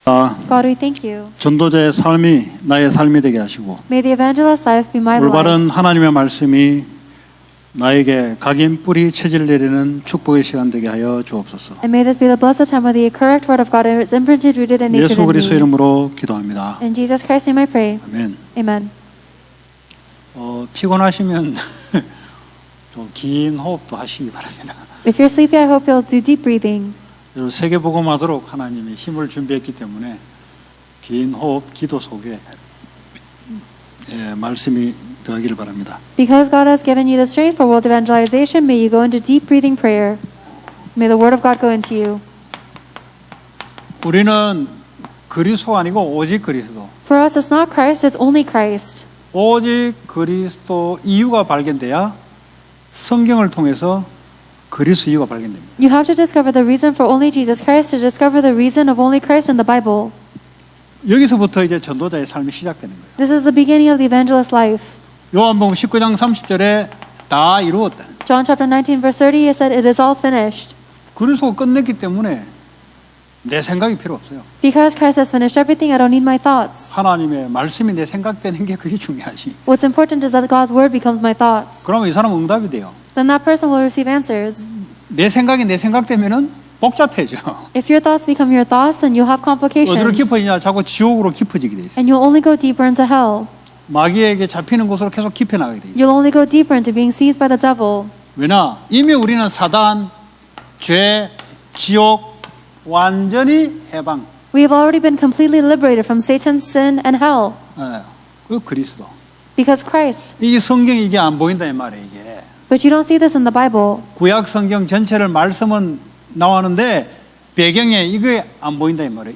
God, we thank you. 전도자의 삶이 나의 삶이 되게 하시고 May the evangelist's life be my life. 올바른 하나님의 말씀이 나에게 각인 뿌리 체질 내리는 축복의 시간 되게 하여 주옵소서. And may this be the blessed time where the correct word of God is imprinted, rooted, and natured 예수 in 그리스도 me. 이름으로 기도합니다. In Jesus Christ's name I pray. 아멘. Amen. 피곤하시면 좀 긴 호흡도 하시기 바랍니다. If you're sleepy, I hope you'll do deep breathing. 여러분 세계복음하도록 하나님이 힘을 준비했기 때문에 긴 호흡, 기도 속에 말씀이 들어가기를 바랍니다. Because God has given you the strength for world evangelization, may you go into deep breathing prayer. May the word of God go into you. 우리는 그리스도 아니고 오직 그리스도. For us, it's not Christ, it's only Christ. 오직 그리스도 이유가 발견돼야 성경을 통해서 그리스도 이유가 발견됩니다. You have to discover the reason for only Jesus Christ to discover the reason of only Christ in the Bible. 여기서부터 이제 전도자의 삶이 시작되는 거예요. This is the beginning of the evangelist's life. 요한복음 19장 30절에 다 이루었다. John chapter 19 verse 30, it said, it is all finished. 그리스도가 끝냈기 때문에 내 생각이 필요 없어요. Because Christ has finished everything, I don't need my thoughts. 하나님의 말씀이 내 생각되는 게 그게 중요하지. What's important is that God's word becomes my thoughts. 그러면 이 사람은 응답이 돼요. Then that person will receive answers. 내 생각이 내 생각되면은 복잡해져. If your thoughts become your thoughts, then you'll have complications. 어디로 깊어지냐? 자꾸 지옥으로 깊어지게 돼 있어. And you'll only go deeper into hell. 마귀에게 잡히는 곳으로 계속 깊어나가게 돼 있어. You'll only go deeper into being seized by the devil. 왜냐? 이미 우리는 사단, 죄, 지옥 완전히 해방. We have already been completely liberated from Satan's sin and hell. 그 그리스도. Because Christ. 이 성경이 이게 안 보인다 이 말이에요. 이게. But you don't see this in the Bible. 구약 성경 전체를 말씀은 나왔는데 배경에 이게 안 보인다 이 말이에요.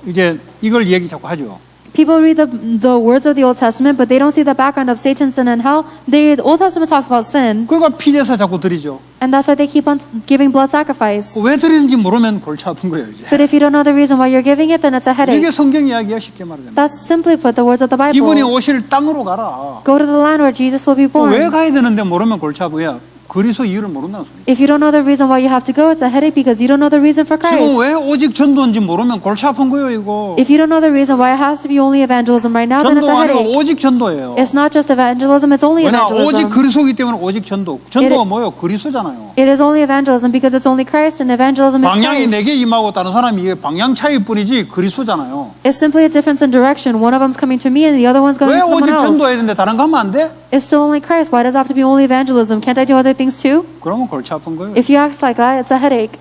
이제 이걸 얘기 자꾸 하죠. People read the words of the Old Testament, but they don't see the background of Satan's sin and hell. The Old Testament talks about sin, 그러니까 피제사 자꾸 드리죠. and that's why they keep on giving blood sacrifice. 왜 드리는지 모르면 골치 아픈 거예요 이제. But if you don't know the reason why you're giving it, then it's a headache. 이게 성경 이야기야 쉽게 말하자면. That's simply put the words of the 이분이 Bible. 오실 땅으로 가라. Go to the land where Jesus will be born. 왜 가야 되는데 모르면 골치 아프야. 그리스도 이유를 모른다는 소리. If you don't know the reason why you have to go, it's a headache because you don't know the reason for 지금 Christ. 왜 오직 전도인지 모르면 골치 아픈 거예요 이거. If you don't know the reason why it has to be only evangelism right now, then it's 전도 a 아니고 headache. 오직 전도예요. It's not just evangelism, it's only 왜냐 오직 evangelism. 그리스도이기 때문에 오직 전도. 전도가 뭐예요? 그리스도잖아요. It is only evangelism because it's only Christ, and evangelism is 방향이 Christ. 내게 임하고 다른 사람이 이게 방향 차이일 뿐이지 그리스도잖아요. It's simply a difference in direction. One of them's coming to me and the other one's going 왜 to 오직 someone else. 전도해야 되는데 다른 거 하면 안 돼? It's still only Christ. Why does it have to be only evangelism? Can't I do other things too? 그러면 골치 아픈 거예요. If you act like that, it's a headache.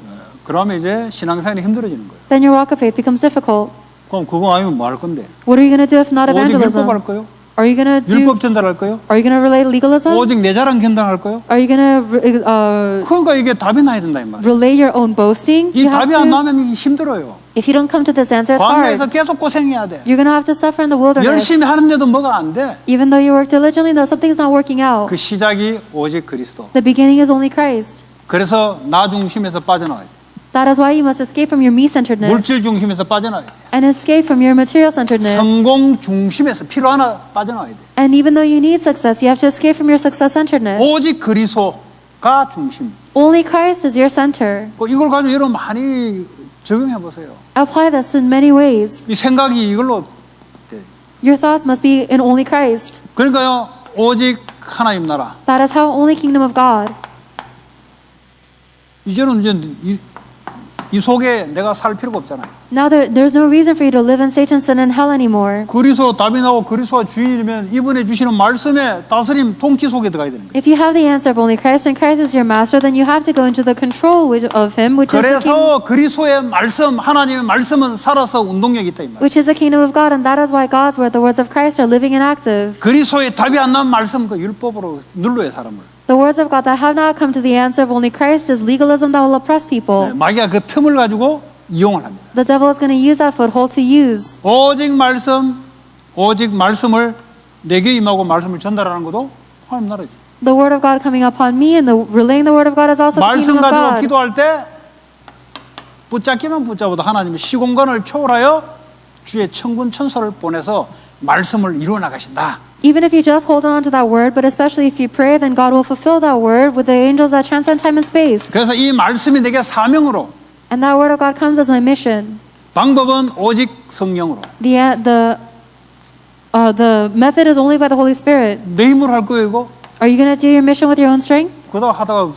그러면 이제 신앙생활이 힘들어지는 거예요. Then your walk of faith becomes difficult. 그럼 그거 아니면 뭐 할 건데? What are you going to do if not 오직 evangelism? 율법 할 거요? Are you going to do? 율법 전달할 거요? Are you going to relay legalism? 오직 내 자랑 견당할 거요? Are you going to 그러니까 이게 답이 나야 된다 이 말이에요. relay your own boasting? 이 You have 답이 안 to. 나오면 이게 힘들어요. If you don't come to this answer, it's 광야에서 hard. 계속 고생해야 돼. You're going to have to suffer in the wilderness. 열심히 하는데도 뭐가 안 돼. Even though you work diligently, though something's not working out. 그 시작이 오직 그리스도. The beginning is only Christ. 그래서 나 중심에서 빠져나와야 돼. That is why you must escape from your me-centeredness 물질 중심에서 빠져나와야 돼. and escape from your material-centeredness. 성공 중심에서 필요 하나 빠져나와야 돼. And even though you need success, you have to escape from your success-centeredness. 오직 그리스도가 중심. Only Christ is your center. 이걸 가지고 여러분 많이 적용해 보세요. Apply this in many ways. 이 생각이 이걸로 돼. Your thoughts must be in only Christ. 그러니까요, 오직 하나님 나라. That is how only kingdom of God. 이제는 이제 이 속에 내가 살 필요가 없잖아요. Now there's no reason for you to live in Satan's sin and hell anymore. 그리스도 답이 나오고 그리스도가 주인이면 이분의 주시는 말씀에 다스림 통치 속에 들어가야 되는 거예요. If you have the answer of only Christ and Christ is your master, then you have to go into the control of Him, which is the 그래서 그리스도의 말씀, 하나님의 말씀은 살아서 운동력이 있다 이 말이에요. which is the kingdom of God, and that is why God's word, the words of Christ, are living and active. 그리스도의 답이 안 나온 말씀 그 율법으로 눌러요 사람을. The words of God that have not come to the answer of only Christ is legalism that will oppress people. 마귀가 그 틈을 가지고 이용을 합니다. The devil is going to use that foothold to use. 오직 말씀을 내게 임하고 말씀을 전달하는 것도 하나님 나라죠. The word of God coming upon me and relaying the word of God is also the 말씀 kingdom of 가지고 God. 기도할 때 붙잡기만 붙잡아도 하나님이 시공간을 초월하여 주의 천군 천사를 보내서 말씀을 이루어 나가신다. Even if you just hold on to that word, but especially if you pray, then God will fulfill that word with the angels that transcend time and space. 그래서 이 말씀이 내게 사명으로 And that word of God comes as my mission. 방법은 오직 성령으로. The method is only by the Holy Spirit. 내 힘으로 할 거예요, 이거? Are you going to do your mission with your own strength? 그러다 하다가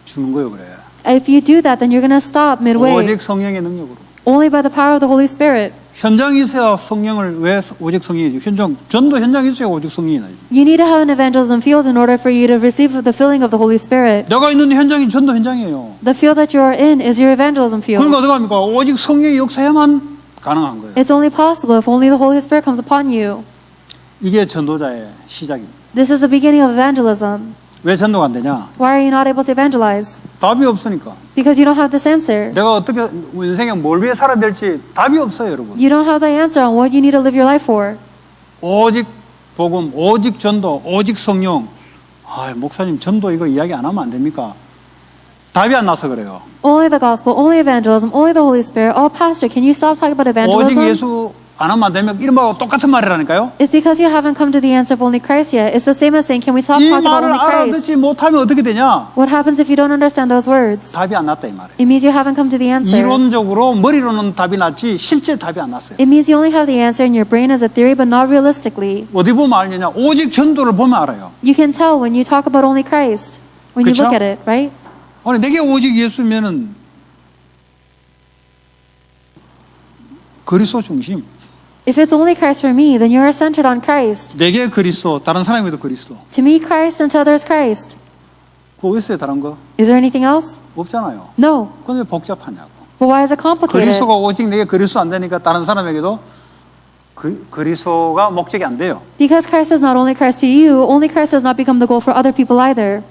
주는 거예요, 그래. If you do that, then you're going to stop midway. 오직 성령의 능력으로. Only by the power of the Holy Spirit. 현장이 있어야 성령을 왜 오직 성령이지? 전도 현장이 있어야 오직 성령이 나지. You need to have an evangelism field in order for you to receive the filling of the Holy Spirit. 내가 있는 현장이 전도 현장이에요. The field that you are in is your evangelism field. 그러니까 어떻게 합니까? 오직 성령의 역사야만 가능한 거예요. It's only possible if only the Holy Spirit comes upon you. 이게 전도자의 시작입니다. This is the beginning of evangelism. 왜 전도가 안 되냐? Why are you not able to evangelize? 답이 없으니까. Because you don't have this answer. 내가 어떻게 인생에 뭘 위해 살아야 될지 답이 없어요, 여러분. You don't have the answer on what you need to live your life for. 오직 복음, 오직 전도, 오직 성령. 아, 목사님 전도 이거 이야기 안 하면 안 됩니까? 답이 안 나서 그래요. Only the gospel, only evangelism, only the Holy Spirit. Oh, pastor, can you stop talking about 오직 evangelism? 예수 안 하면 안 되면 이런 말하고 똑같은 말이라니까요. It's because you haven't come to the answer of only Christ yet. It's the same as saying, can we stop 이 talking about 말을 only Christ? 알아듣지 못하면 어떻게 되냐? What happens if you don't understand those words? 답이 안 났다 이 말이에요. It means you haven't come to the answer. 이론적으로 머리로는 답이 났지 실제 답이 안 났어요. It means you only have the answer in your brain as a theory, but not realistically. 어디 보면 알느냐? 오직 전도를 보면 알아요. You can tell when you talk about only Christ, when you 그쵸? look at it, right? 아니 내게 오직 예수면은 그리스도 중심. If it's only Christ for me, then you are centered on Christ. 내게 그리스도, 다른 사람에게도 그리스도. To me, Christ, and to others, Christ. 그거 있어요, 다른 거? Is there anything else? 없잖아요. No. 그건 왜 복잡하냐고. But why is it complicated? 그리스도가 오직 내게 그리스도 안 되니까 다른 사람에게도 그리스도가 목적이 안 돼요. Because Christ is not only Christ to you, only Christ does not become the goal for other people either.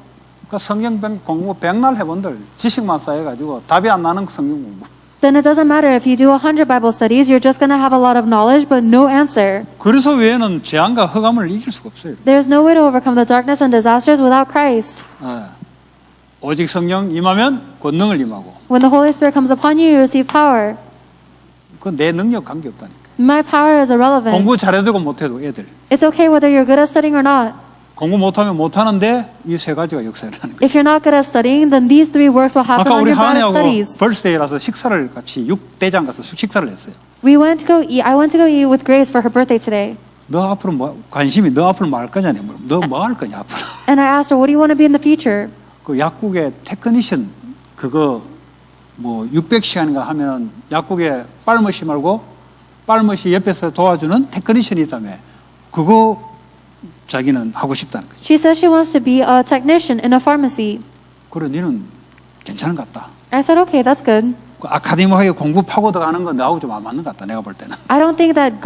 그러니까 성경 공부 100날 해본들 지식만 쌓여가지고 답이 안 나는 성경 공부. Then it doesn't matter if you do 100 Bible studies, you're just going to have a lot of knowledge, but no answer. 그리스도 외에는 재앙과 흑암을 이길 수가 없어요. There's no way to overcome the darkness and disasters without Christ. 오직 성령 임하면 권능을 임하고. When the Holy Spirit comes upon you, you receive power. 그건 내 능력 관계없다니까. My power is irrelevant. 공부 잘해도 못해도 애들. It's okay whether you're good at studying or not. 공부 못하면 못하는데 이 세 가지가 역사를 하는 거예요. If you're not good at studying, then these three works will happen 아까 on 우리 your bad 하은이하고 studies. 벌스데이라서 식사를 같이 6대장 가서 식사를 했어요. I went to go eat with Grace for her birthday today. 너 앞으로 관심이 너 앞으로 뭐 할 거냐? 너 뭐 할 거냐 앞으로? And I asked her, what do you want to be in the future? 그 약국의 테크니션 그거 뭐 600시간인가 하면은 약국에 빨무시 말고 빨무시 옆에서 도와주는 테크니션이 있다며. 그거 자기는 하고 싶다는 거지. She says she wants to be a technician in a pharmacy. 그래 니는 괜찮은 것 같다. I said, okay, that's good. 그 아카데미하게 공부 파고 들어가는 건 나하고 좀 안 맞는 것 같다. 내가 볼 때는. I don't think that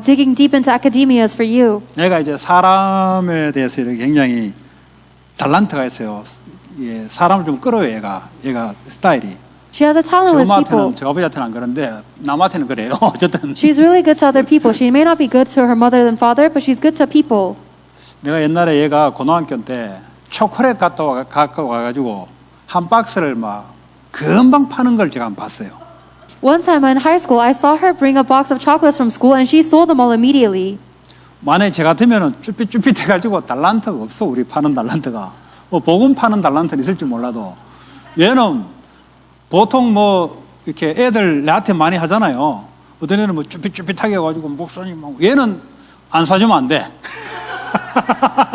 digging deep into academia is for you. 내가 이제 사람에 대해서 이렇게 굉장히 달란트가 있어요. 예, 사람을 좀 끌어요. 얘가 스타일이. She has a talent with people. 저 아버지한테는 안 그런데 남한테는 그래요. 어쨌든 She's really good to other people. She may not be good to her mother and father, but she's good to people. 내가 옛날에 얘가 고등학교 때 초콜릿 갖고 와가지고 한 박스를 막 금방 파는 걸 제가 한번 봤어요. One time in high school, I saw her bring a box of chocolates from school, and she sold them all immediately. 만약에 제 같으면은 쭈삣쭈삣 해가지고 달란트가 없어. 우리 파는 달란트가. 뭐 복음 파는 달란트는 있을지 몰라도 얘는 보통 뭐 이렇게 애들 나한테 많이 하잖아요. 어떤 애는 뭐 쭈삣쭈삣하게 해가지고 목사님 얘는 안 사주면 안 돼.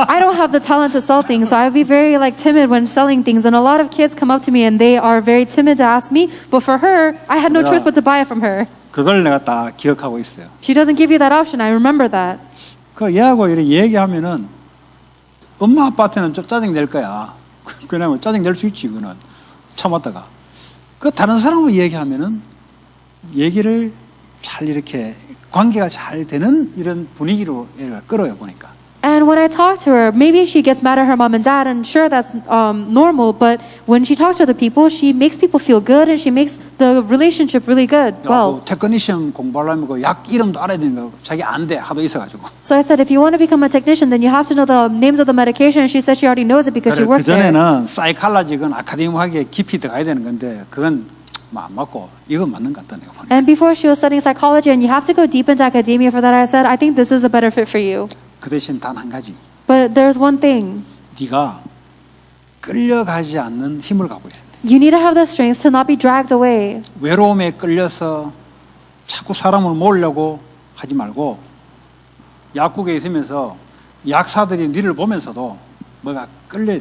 I don't have the talent to sell things, so I'd be very timid when selling things. And a lot of kids come up to me and they are very timid to ask me. But for her, I had no Yeah. choice but to buy it from her. 그걸 내가 다 기억하고 있어요. She doesn't give you that option. I remember that. 그 얘하고 이렇게 얘기하면은 엄마 아빠한테는 좀 짜증 낼 거야. 그냥 짜증 낼 수 있지 그거는 참았다가. 그 다른 사람하고 얘기하면은 얘기를 잘 이렇게 관계가 잘 되는 이런 분위기로 얘를 끌어요 보니까. And when I talk to her, maybe she gets mad at her mom and dad, and sure, that's normal. But when she talks to other people, she makes people feel good, and she makes the relationship really good. Well, 테크니션 공부하려면 그 약 이름도 알아야 되는 거 자기 안 돼 하도 있어가지고. so I said, if you want to become a technician, then you have to know the names of the medication. And she said she already knows it because she 그 works there. 전에는 사이칼라지건 아카데미하게 깊이 들어가야 되는 건데 그건 안 맞고 이건 맞는 것 같다 내가 보니까. And before she was studying psychology, and you have to go deep into academia for that, I said, I think this is a better fit for you. 그 대신 단 한 가지. But there's one thing. 네가 끌려가지 않는 힘을 갖고 있어야 돼. You need to have the strength to not be dragged away. 외로움에 끌려서 자꾸 사람을 모으려고 하지 말고 약국에 있으면서 약사들이 니를 보면서도 뭐가 끌려.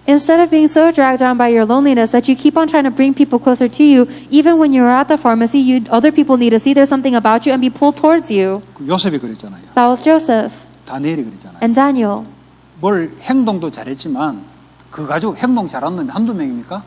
Instead of being so dragged down by your loneliness that you keep on trying to bring people closer to you, even when you're at the pharmacy, other people need to see there's something about you and be pulled towards you. 요셉이 그랬잖아요. That was Joseph 다니엘이 그랬잖아요. and Daniel. 뭘 행동도 잘했지만 그 가지고 행동 잘하는 놈이 한두 명입니까?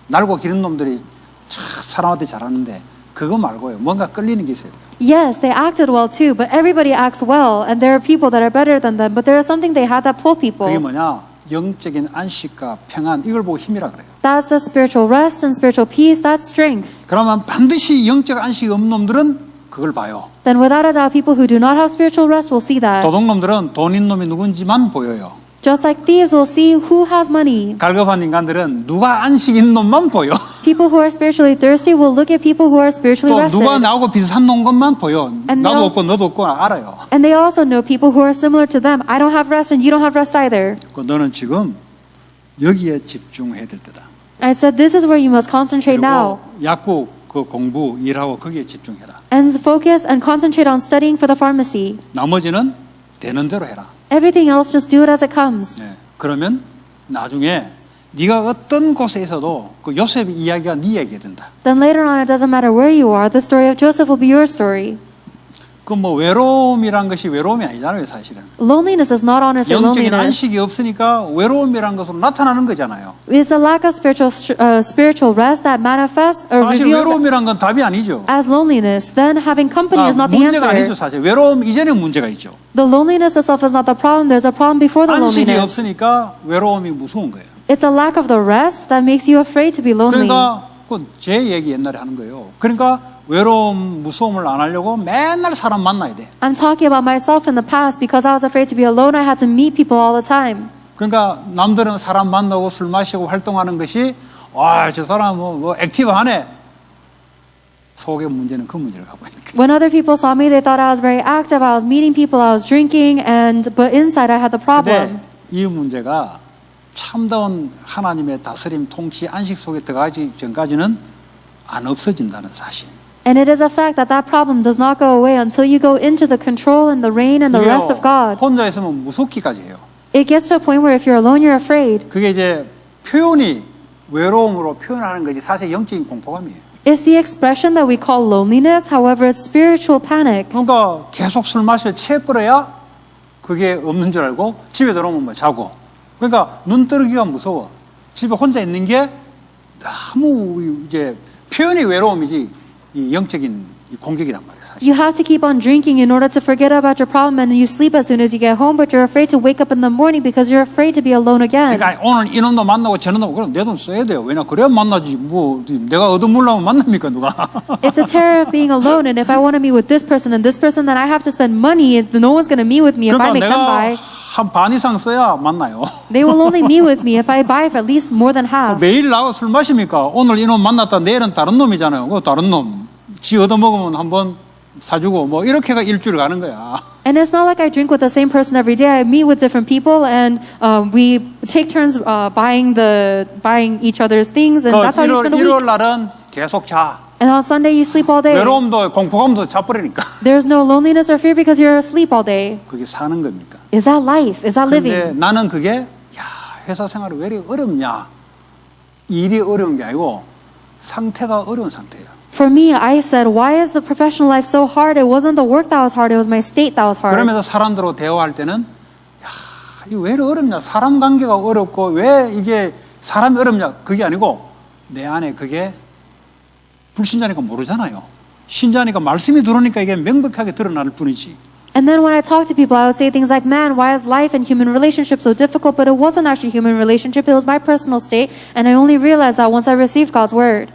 날고 기른 놈들이 참 사람한테 잘하는데 그거 말고요. 뭔가 끌리는 게 있어야 돼요. Yes, they acted well too, but everybody acts well, and there are people that are better than them, but there is something they had that pull 그게 people. 뭐냐? 영적인 안식과 평안 이걸 보고 힘이라 그래요. That's the spiritual rest and spiritual peace, that's strength. 그러면 반드시 영적 안식이 없는 놈들은 그걸 봐요. Then without a doubt, people who do not have spiritual rest will see that. 도둑놈들은 돈 있는 놈이 누군지만 보여요. Just like thieves will see who has money. 갈급한 인간들은 누가 안식 있는 놈만 보여. People who are spiritually thirsty will look at people who are spiritually 또 rested. 누가 나하고 비슷한 놈 것만 보여. And 나도 they'll- 없고 너도 없고 알아요. And they also know people who are similar to them. I don't have rest and you don't have rest either. 그 너는 지금 여기에 집중해야 될 때다. I said this is where you must concentrate now. 그리고 약국 그 공부 일하고 거기에 집중해라. And focus and concentrate on studying for the pharmacy. 나머지는 되는 대로 해라. Everything else just do it as it comes. 네. 그러면 나중에 네가 어떤 곳에 있어도 그 요셉 이야기가 네 얘기가 된다. Then later on, it doesn't matter where you are, the story of Joseph will be your story. 그 뭐 외로움이란 것이 외로움이 아니잖아요, 사실은. Loneliness is not honestly 영적인 loneliness. 안식이 없으니까 외로움이란 것으로 나타나는 거잖아요. It's a lack of spiritual rest that manifests or 사실 reveals 외로움이란 건 답이 아니죠. as loneliness. Then having company is not the 문제가 아니죠, answer. 사실. 외로움 이전에 문제가 있죠. The loneliness itself is not the problem. There's a problem before the 안식이 loneliness. 없으니까 외로움이 무서운 거예요. It's a lack of the rest that makes you afraid to be lonely. 그러니까 그 제 얘기 옛날에 하는 거예요. 그러니까 외로움, 무서움을 안 하려고 맨날 사람 만나야 돼. I'm talking about myself in the past because I was afraid to be alone. I had to meet people all the time. 그러니까 남들은 사람 만나고 술 마시고 활동하는 것이 와, 저 사람 뭐 액티브하네. 속의 문제는 그 문제를 갖고 있는 거예요. When other people saw me, they thought I was very active. I was meeting people, I was drinking, but inside I had the problem. 근데 이 문제가 참다운 하나님의 다스림, 통치, 안식 속에 들어가기 전까지는 안 없어진다는 사실. And it is a fact that that problem does not go away until you go into the control and the reign and the 이게요, rest of God. 혼자 있으면 무섭기까지 해요. It gets to a point where if you're alone, you're afraid. 그게 이제 표현이 외로움으로 표현하는 것이 사실 영적인 공포감이에요. It's the expression that we call loneliness. However, it's spiritual panic. 그러니까 계속 술 마셔 채 끌어야 그게 없는 줄 알고 집에 들어오면 뭐 자고. 그러니까 눈 뜨르기가 무서워. 집에 혼자 있는 게 너무 이제 표현이 외로움이지 이 영적인 이 공격이란 말이에요. 사실. You have to keep on drinking in order to forget about your problem, and you sleep as soon as you get home, but you're afraid to wake up in the morning because you're afraid to be alone again. 그러니까 오늘 이놈도 만나고 저놈도 그럼 내 돈 써야 돼요. 왜냐 그래야 만나지. 뭐 내가 얻어물려면 만납니까 누가? It's a terror of being alone, and if I want to meet with this person and this person, then I have to spend money. No one's going to meet with me if I 그러니까 make them 내가 buy. 한 반 이상 써야 만나요. They will only meet with me if I buy for at least more than half. 매일 나가 술 마십니까? 오늘 이놈 만났다 내일은 다른 놈이잖아요. 그 다른 놈. 지 얻어먹으면 한번 사주고 뭐 이렇게가 일주일 가는 거야. And it's not like I drink with the same person every day. I meet with different people, and we take turns buying each other's things, and 그 that's how you spend a 일요일 week. 날은 계속 자. And on Sunday you sleep all day. 외로움도 공포감도 자버리니까. There's no loneliness or fear because you're asleep all day. 그게 사는 겁니까? Is that life? Is that 근데 living? 나는 그게 야 회사 생활이 왜 이렇게 어렵냐. 일이 어려운 게 아니고 상태가 어려운 상태예요. For me, I said, why is the professional life so hard? It wasn't the work that was hard, it was my state that was hard. 그러면서 사람들하고 대화할 때는 야, 이거 왜 이렇게 어렵냐. 사람 관계가 어렵고 왜 이게 사람이 어렵냐. 그게 아니고 내 안에 그게 불신자니까 모르잖아요. 신자니까 말씀이 들어오니까 이게 명백하게 드러날 뿐이지. And then when I talk to people, I would say things like, man, why is life and human relationships so difficult? But it wasn't actually human relationship, it was my personal state. And I only realized that once I received God's word.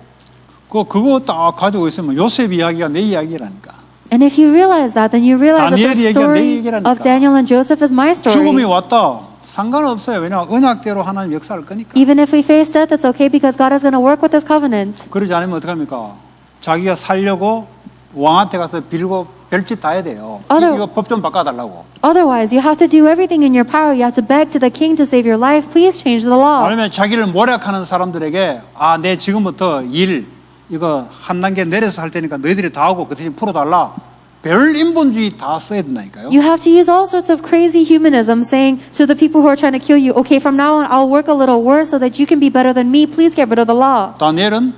그거 딱 가지고 있으면 요셉 이야기가 내 이야기라니까. And if you realize that, then you realize that 다니엘 the 얘기가 내 story 얘기라니까. of Daniel and Joseph is my 죽음이 story. 왔다. 상관없어요. 왜냐 언약대로 하나님 역사할 거니까. Even if we face death, it's okay because God is going to work with His covenant. 그러지 않으면 어떡합니까? 자기가 살려고 왕한테 가서 빌고 별짓 다 해야 돼요. 이거 법 좀 바꿔달라고. Otherwise, you have to do everything in your power. You have to beg to the king to save your life. Please change the law. 아니면 자기를 모략하는 사람들에게 내 지금부터 이거 한 단계 내려서 할 테니까 너희들이 다 하고 그 대신 풀어달라. 별 인본주의 다 써야 된다니까요. You have to use all sorts of crazy humanism saying to the people who are trying to kill you, okay, from now on I'll work a little worse so that you can be better than me. Please get rid of the law. 다니엘은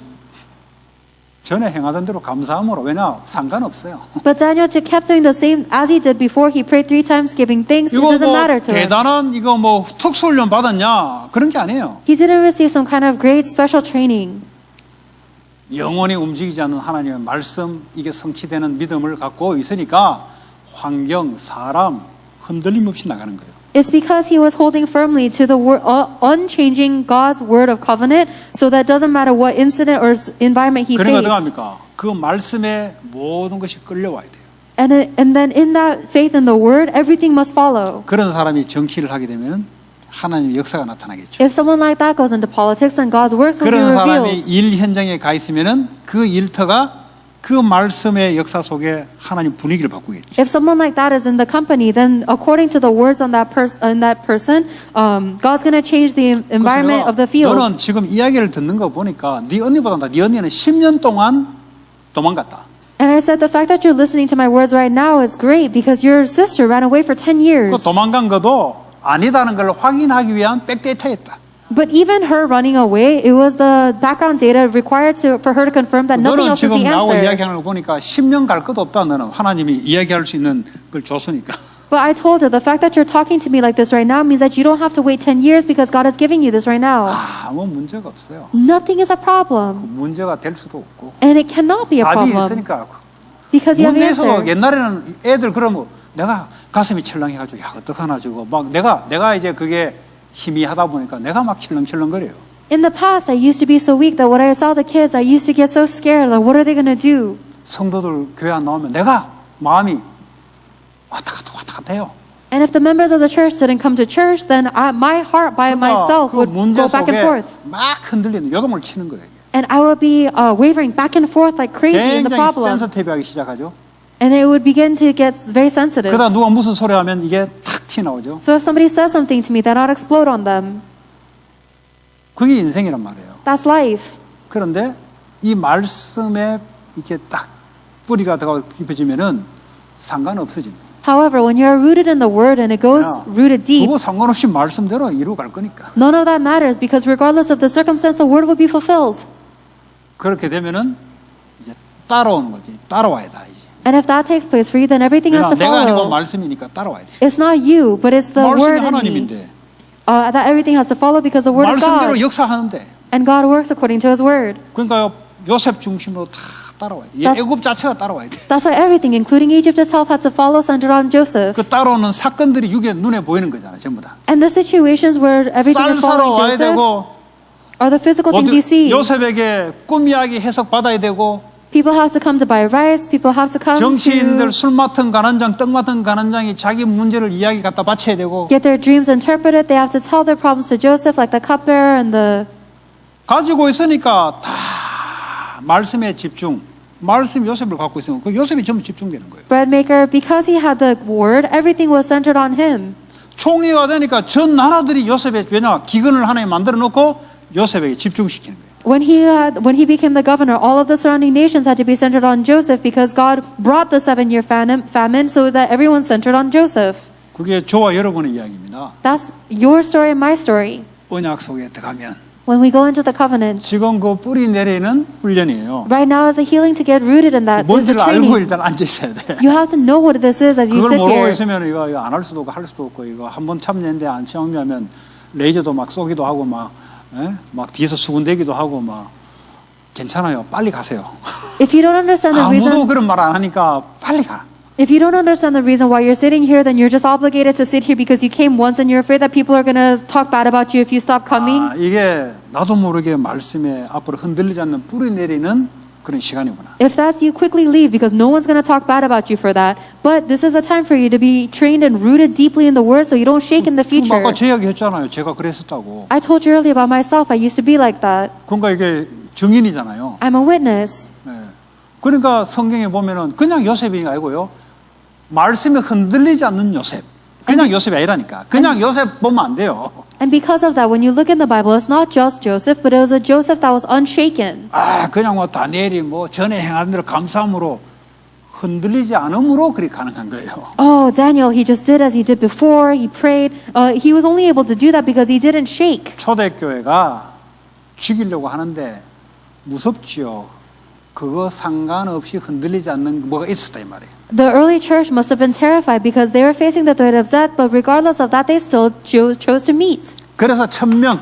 전에 행하던 대로 감사함으로 왜냐 상관없어요. But Daniel just kept doing the same as he did before. He prayed 3 times giving thanks. It 이거 doesn't 뭐 matter to him. 대단한 이거 뭐 특수훈련 받았냐 그런 게 아니에요. He didn't receive some kind of great special training. 영원히 움직이지 않는 하나님의 말씀 이게 성취되는 믿음을 갖고 있으니까 환경, 사람 흔들림 없이 나가는 거예요. It's because he was holding firmly to the unchanging God's word of covenant, so that doesn't matter what incident or environment he 그러니까 faced. 어떡합니까? 그 말씀에 모든 것이 끌려와야 돼요. And then in that faith in the word, everything must follow. 그런 사람이 정치를 하게 되면 하나님의 역사가 나타나겠죠. If someone like that goes into politics, then God's works will be 그런 사람이 revealed. 일 현장에 가 있으면은 그 일터가 그 말씀의 역사 속에 하나님 분위기를 바꾸겠죠. If someone like that is in the company, then according to the words on that person, God's going to change the environment of the field. 저는 지금 이야기를 듣는 거 보니까 네 언니보다 네 언니는 10년 동안 도망갔다. And I said the fact that you're listening to my words right now is great because your sister ran away for 10 그 years. 도망간 것도 아니다는 걸 확인하기 위한 백데이터였다. But even her running away, it was the background data required for her to confirm that nothing 너는 else is 지금 the 나하고 answer. 이야기하는 거 보니까 10년 갈 것도 없다. 너는 하나님이 이야기할 수 있는 걸 줬으니까. But I told her the fact that you're talking to me like this right now means that you don't have to wait 10 years because God is giving you this right now. 아무 문제가 없어요. Nothing is a problem. 문제가 될 수도 없고. And it cannot be a 답이 problem 있으니까. because you have 문제 an 있어도 answer. 옛날에는 애들 그러면 내가 가슴이 철렁해가지고 야 어떡하나 저거 막 내가 이제 그게 힘이 하다 보니까 내가 막 철렁철렁거려요. In the past, I used to be so weak that when I saw the kids, I used to get so scared. Like, what are they going to do? 성도들 교회 안 나오면 내가 마음이 왔다 갔다 해요. And if the members of the church didn't come to church, then my heart by myself 그 would 문제 go back and 속에 forth. 막 흔들리는 요동을 치는 거예요. 이게. And I would be wavering back and forth like crazy in the 굉장히 problem. 센서티브하기 시작하죠. And it would begin to get very sensitive. 그러다 누가 무슨 소리 하면 이게 탁 튀어나오죠. So if somebody says something to me, then I'd explode on them. 그게 인생이란 말이에요. That's life. 그런데 이 말씀에 이렇게 딱 뿌리가 더 깊어지면은 상관없어집니다. However, when you're rooted in the word and it goes rooted deep, 그거 상관없이 말씀대로 이루어 갈 거니까. none of that matters because regardless of the circumstance, the word will be fulfilled. 그렇게 되면은 이제 따라오는 거지. 따라와야 돼 이제. And if that takes place for you, then everything has to 내가 아니고 follow. 말씀이니까 따라와야 돼. It's not you, but it's the 말씀이 word in me. 하나님인데 That everything has to follow because the word is 말씀대로 God. 역사하는데. And God works according to his word. 그러니까 요셉 중심으로 다 따라와야 돼. That's- 애굽 자체가 따라와야 돼. That's why everything, including Egypt itself, had to follow centered on Joseph. 그 따라오는 사건들이 눈에 보이는 거잖아, 전부 다. And the situations where everything 쌀 is 사러 following 와야 Joseph 되고, are the physical things you see. 요셉에게 꿈 이야기 해석 받아야 되고, People have to come to buy rice. People have to come 정치인들 to 술 맡은 간원장, 떡 맡은 간원장이 자기 문제를 이야기 갖다 바쳐야 되고, get their dreams interpreted. They have to tell their problems to Joseph, like the cupbearer and the. 가지고 있으니까 다 말씀에 집중. 말씀 요셉을 갖고 있으면 그 요셉이 전부 집중되는 거예요. bread maker. Because he had the word, everything was centered on him. 총리가 되니까 전 나라들이 요셉의 왜냐 기근을 하나에 만들어 놓고 요셉에게 집중시키는 거예요. When he became the governor, all of the surrounding nations had to be centered on Joseph because God brought the 7-year famine so that everyone centered on Joseph. 그게 저와 여러분의 이야기입니다. That's your story and my story. 언약 속에 들어가면 When we go into the covenant, 지금 그 뿌리 내리는 훈련이에요. right now is the healing to get rooted in that. Is the 뭔지를 알고 training. 일단 앉아 있어야 돼. You have to know what this is as you 그걸 sit 모르고 here. 있으면 이거 안 할 수도 없고 할 수도 없고 이거 한번 참여했는데 안 참여하면 레이저도 막 쏘기도 하고 막 뒤에서 수군대기도 하고 막 괜찮아요. 빨리 가세요. If you don't understand the 아무도 reason, 그런 말 안 하니까 빨리 가. if you don't understand the reason why you're sitting here, then you're just obligated to sit here because you came once and you're afraid that people are going to talk bad about you if you stop coming. 이게 나도 모르게 말씀에 앞으로 흔들리지 않는 뿌리 내리는 그런 시간이구나. If that's you, quickly leave because no one's going to talk bad about you for that. But this is a time for you to be trained and rooted deeply in the word so you don't shake in the 지금 future. 아까 제 이야기 했잖아요. 제가 그랬었다고. I told you earlier about myself. I used to be like that. 그러니까 이게 증인이잖아요. I'm a witness. 그러니까 성경에 보면은 그냥 요셉이 아니고요. 말씀에 흔들리지 않는 요셉. 그냥 요셉이 아니라니까. 그냥 요셉 보면 안 돼요. And because of that, when you look in the Bible, it's not just Joseph, but it was a Joseph that was unshaken. 아, 그냥 뭐 다니엘이 뭐 전에 행한 대로 감사함으로 흔들리지 않음으로 그렇게 가능한 거예요. Oh, Daniel, he just did as he did before. He prayed. He was only able to do that because he didn't shake. 초대교회가 죽이려고 하는데 무섭지요. 그거 상관없이 흔들리지 않는 뭐가 있었다 이 말이에요. The early church must have been terrified because they were facing the threat of death, but regardless of that, they still chose to meet. 그래서 1000명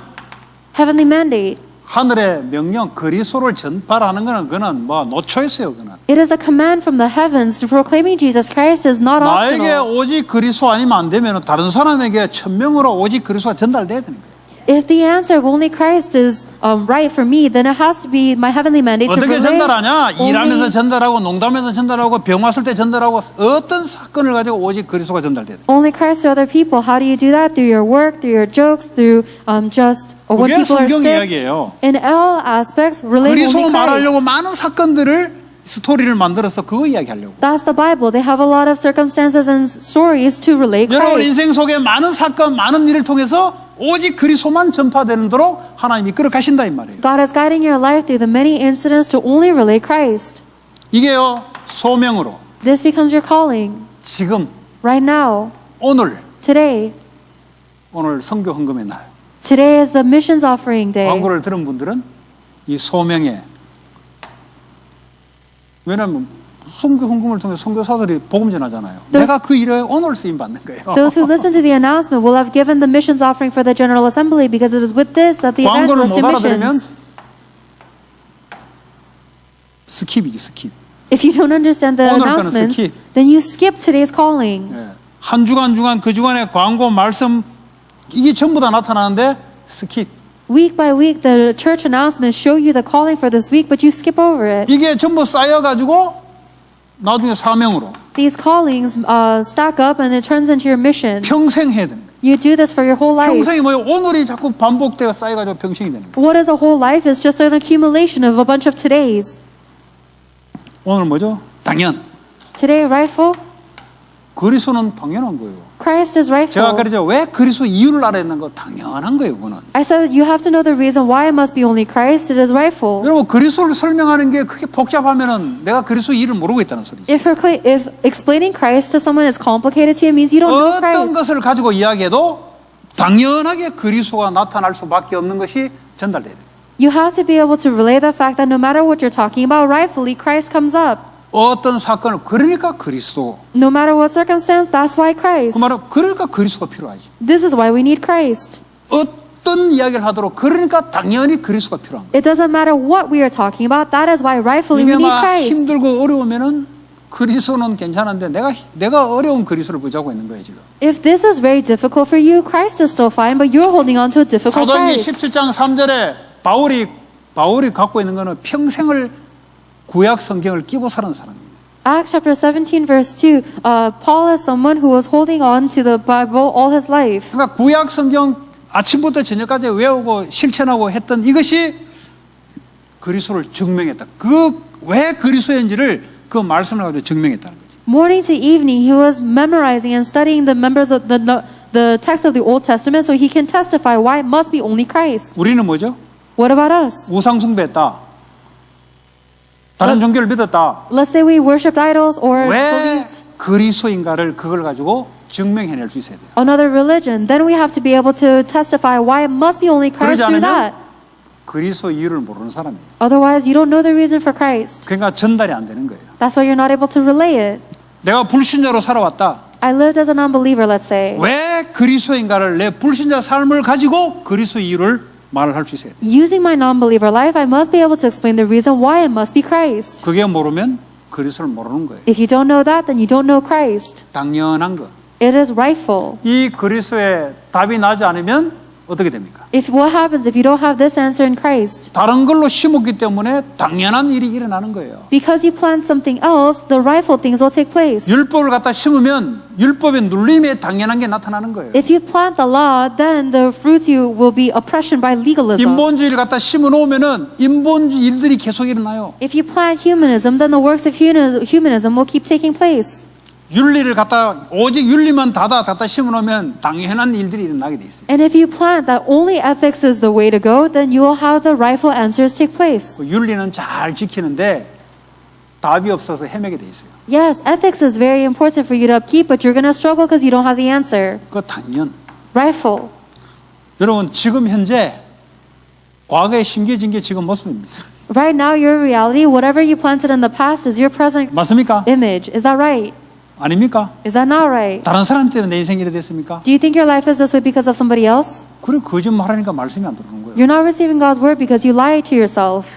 Heavenly mandate. 하늘의 명령 그리스도를 전파하는 거는 그는 뭐 노초였어요. 그는 It is the command from the heavens to proclaiming Jesus Christ is not 나에게 optional. 오직 그리스도 아니면 안 되면 다른 사람에게 1000명으로 오직 그리스도가 전달돼야 되는 거예요. If the answer of only Christ is right for me, then it has to be my heavenly mandate to 어떻게 relay 전달하냐? 일하면서 only, 전달하고 농담에서 전달하고 병 왔을 때 전달하고 어떤 사건을 가지고 오직 그리스도가 전달돼야 돼. only Christ to other people. How do you do that? Through your work, through your jokes, through just when 그게 people are 성경 sick. 이야기예요. In all aspects, relate 그리스도 only 말하려고 Christ. 많은 사건들을 스토리를 만들어서 그거 이야기하려고. That's the Bible. They have a lot of circumstances and stories to relate 여러분 Christ. 인생 속에 많은 사건, 많은 일을 통해서 오직 그리스도만 전파되도록 하나님이 이끌어 가신다 이 말이에요. God is guiding your life through the many incidents to only relate Christ. 이게요 소명으로 This becomes your calling. 지금 Right now, 오늘 선교 헌금의 날 today is the missions offering day. 광고를 들은 분들은 이 소명에 왜냐하면 선교 헌금을 통해 선교사들이 복음 전하잖아요. 내가 그 일에 오늘 쓰임 받는 거예요. Those who listen to the announcement will have given the missions offering for the General Assembly because it is with this that the 광고를 evangelists 못 do 알아들으면 missions. 스킵이지 스킵. If you don't understand the 오늘 거는 announcements, skip. then you skip today's calling. 예. 한 주간 그 주간의 광고 말씀 이게 전부 다 나타나는데 스킵. Week by week, the church announcements show you the calling for this week, but you skip over it. 이게 전부 쌓여가지고 나중에 사명으로 These callings stack up and it turns into your mission. 평생 해야 되는 거예요. You do this for your whole life. 평생이 뭐예요? 오늘이 자꾸 반복되어 쌓여가지고 평생이 되는 거예요. What is a whole life? It's just an accumulation of a bunch of todays. 오늘 뭐죠? 당연. Today, rightful. 그리스도는 당연한 거예요. Christ is rightful. 제가 그러죠. 왜 그리스도 이유를 알아야 되는 거 당연한 거예요. 그거는. I said you have to know the reason why it must be only Christ. It is rightful. 여러분 그리스도를 설명하는 게 그렇게 복잡하면은 내가 그리스도 이유를 모르고 있다는 소리죠. If explaining Christ to someone is complicated to you, it means you don't know 어떤 Christ. 것을 가지고 이야기해도 당연하게 그리스도가 나타날 수밖에 없는 것이 전달돼야 돼요. You have to be able to relay the fact that no matter what you're talking about, rightfully Christ comes up. 어떤 사건을 그러니까 그리스도. No matter what circumstance, that's why Christ. 그 말은 그러니까 그리스도가 필요하지. This is why we need Christ. 어떤 이야기를 하도록 그러니까 당연히 그리스도가 필요한 거예요. It doesn't matter what we are talking about. That is why rightfully we 이게 need 막 Christ. 힘들고 어려우면은 그리스도는 괜찮은데 내가 어려운 그리스도를 붙잡고 있는 거예요 지금. If this is very difficult for you, Christ is still fine, but you're holding on to a difficult 사도행전 Christ. 17장 3절에 바울이 갖고 있는 거는 평생을 구약 성경을 끼고 사는 사람입니다. Acts chapter 17 verse 2, Paul is someone who was holding on to the Bible all his life. 그러니까 구약 성경 아침부터 저녁까지 외우고 실천하고 했던 이것이 그리스도를 증명했다. 왜 그리스도인지를 그 말씀을 가지고 증명했다는 거죠. Morning to evening, he was memorizing and studying the members of the text of the Old Testament so he can testify why it must be only Christ. 우리는 뭐죠? What about us? 우상 숭배했다. 다른 종교를 믿었다. Let's say we worshipped idols or 왜 believed 그리스도인가를 그걸 가지고 증명해낼 수 있어야 돼요. another religion. Then we have to be able to testify why it must be only Christ 그러지 through 않으면 that. 그리스도 이유를 모르는 사람이에요. Otherwise, you don't know the reason for Christ. 그러니까 전달이 안 되는 거예요. That's why you're not able to relay it. 내가 불신자로 살아왔다. I lived as a non-believer, let's say. 왜 그리스도인가를 내 불신자 삶을 가지고 그리스도 이유를 말을 할 수 있어야 돼요. Using my non-believer life, I must be able to explain the reason why it must be Christ. 그게 모르면 그리스도를 모르는 거예요. If you don't know that, then you don't know Christ. 당연한 거. It is rightful. 이 그리스도의 답이 나지 않으면 어떻게 됩니까? What happens if you don't have this answer in Christ? 다른 걸로 심었기 때문에 당연한 일이 일어나는 거예요. Because you plant something else, the rightful things will take place. 율법을 갖다 심으면 율법의 눌림에 당연한 게 나타나는 거예요. If you plant the law, then the fruits you will be oppression by legalism. 인본주의를 갖다 심어 놓으면은 인본주의 일들이 계속 일어나요. If you plant humanism, then the works of humanism will keep taking place. 윤리를 갖다 오직 윤리만 갖다 심어놓으면 당연한 일들이 일어나게 돼 있어요. And if you plant that only ethics is the way to go, then you will have the rightful answers take place. 그 윤리는 잘 지키는데 답이 없어서 헤매게 돼 있어요. Yes, ethics is very important for you to upkeep, but you're going to struggle because you don't have the answer. 그 당연. Rightful. 여러분 지금 현재 과거에 심겨진 게 지금 모습입니다. Right now, your reality, whatever you planted in the past, is your present 맞습니까? image. Is that right? 아닙니까? Is that not right? 다른 사람 때문에 내 인생이 이래 됐습니까? Do you think your life is this way because of somebody else? 그래 거짓말하니까 말씀이 안 들어오는 거예요. You're not receiving God's word because you lie to yourself.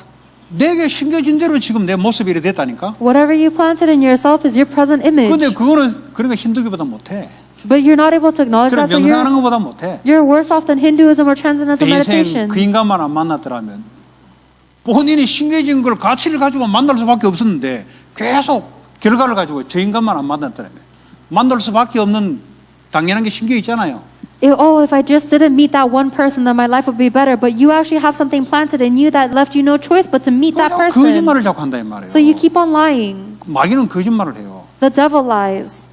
내게 심겨진 대로 지금 내 모습이 이래 됐다니까. Whatever you planted in yourself is your present image. 근데 그거는 그러니까 힌두교보다 못해. But you're not able to acknowledge 그래 that, so 명상하는 것보다 못해. you're worse off than Hinduism or transcendental 내 인생 meditation. 그 인간만 안 만났더라면 본인이 심겨진 걸 가치를 가지고 만날 수밖에 없었는데 계속 결과를 가지고 저 인간만 안 만났더라면 만날 수밖에 없는 당연한 게 심겨 있잖아요. If I just didn't meet that one person, then my life would be better. But you actually have something planted in you that left you no choice but to meet that person. 거짓말을 자꾸 한다 이 말이에요. So you keep on lying. 마귀는 거짓말을 해요. The devil lies.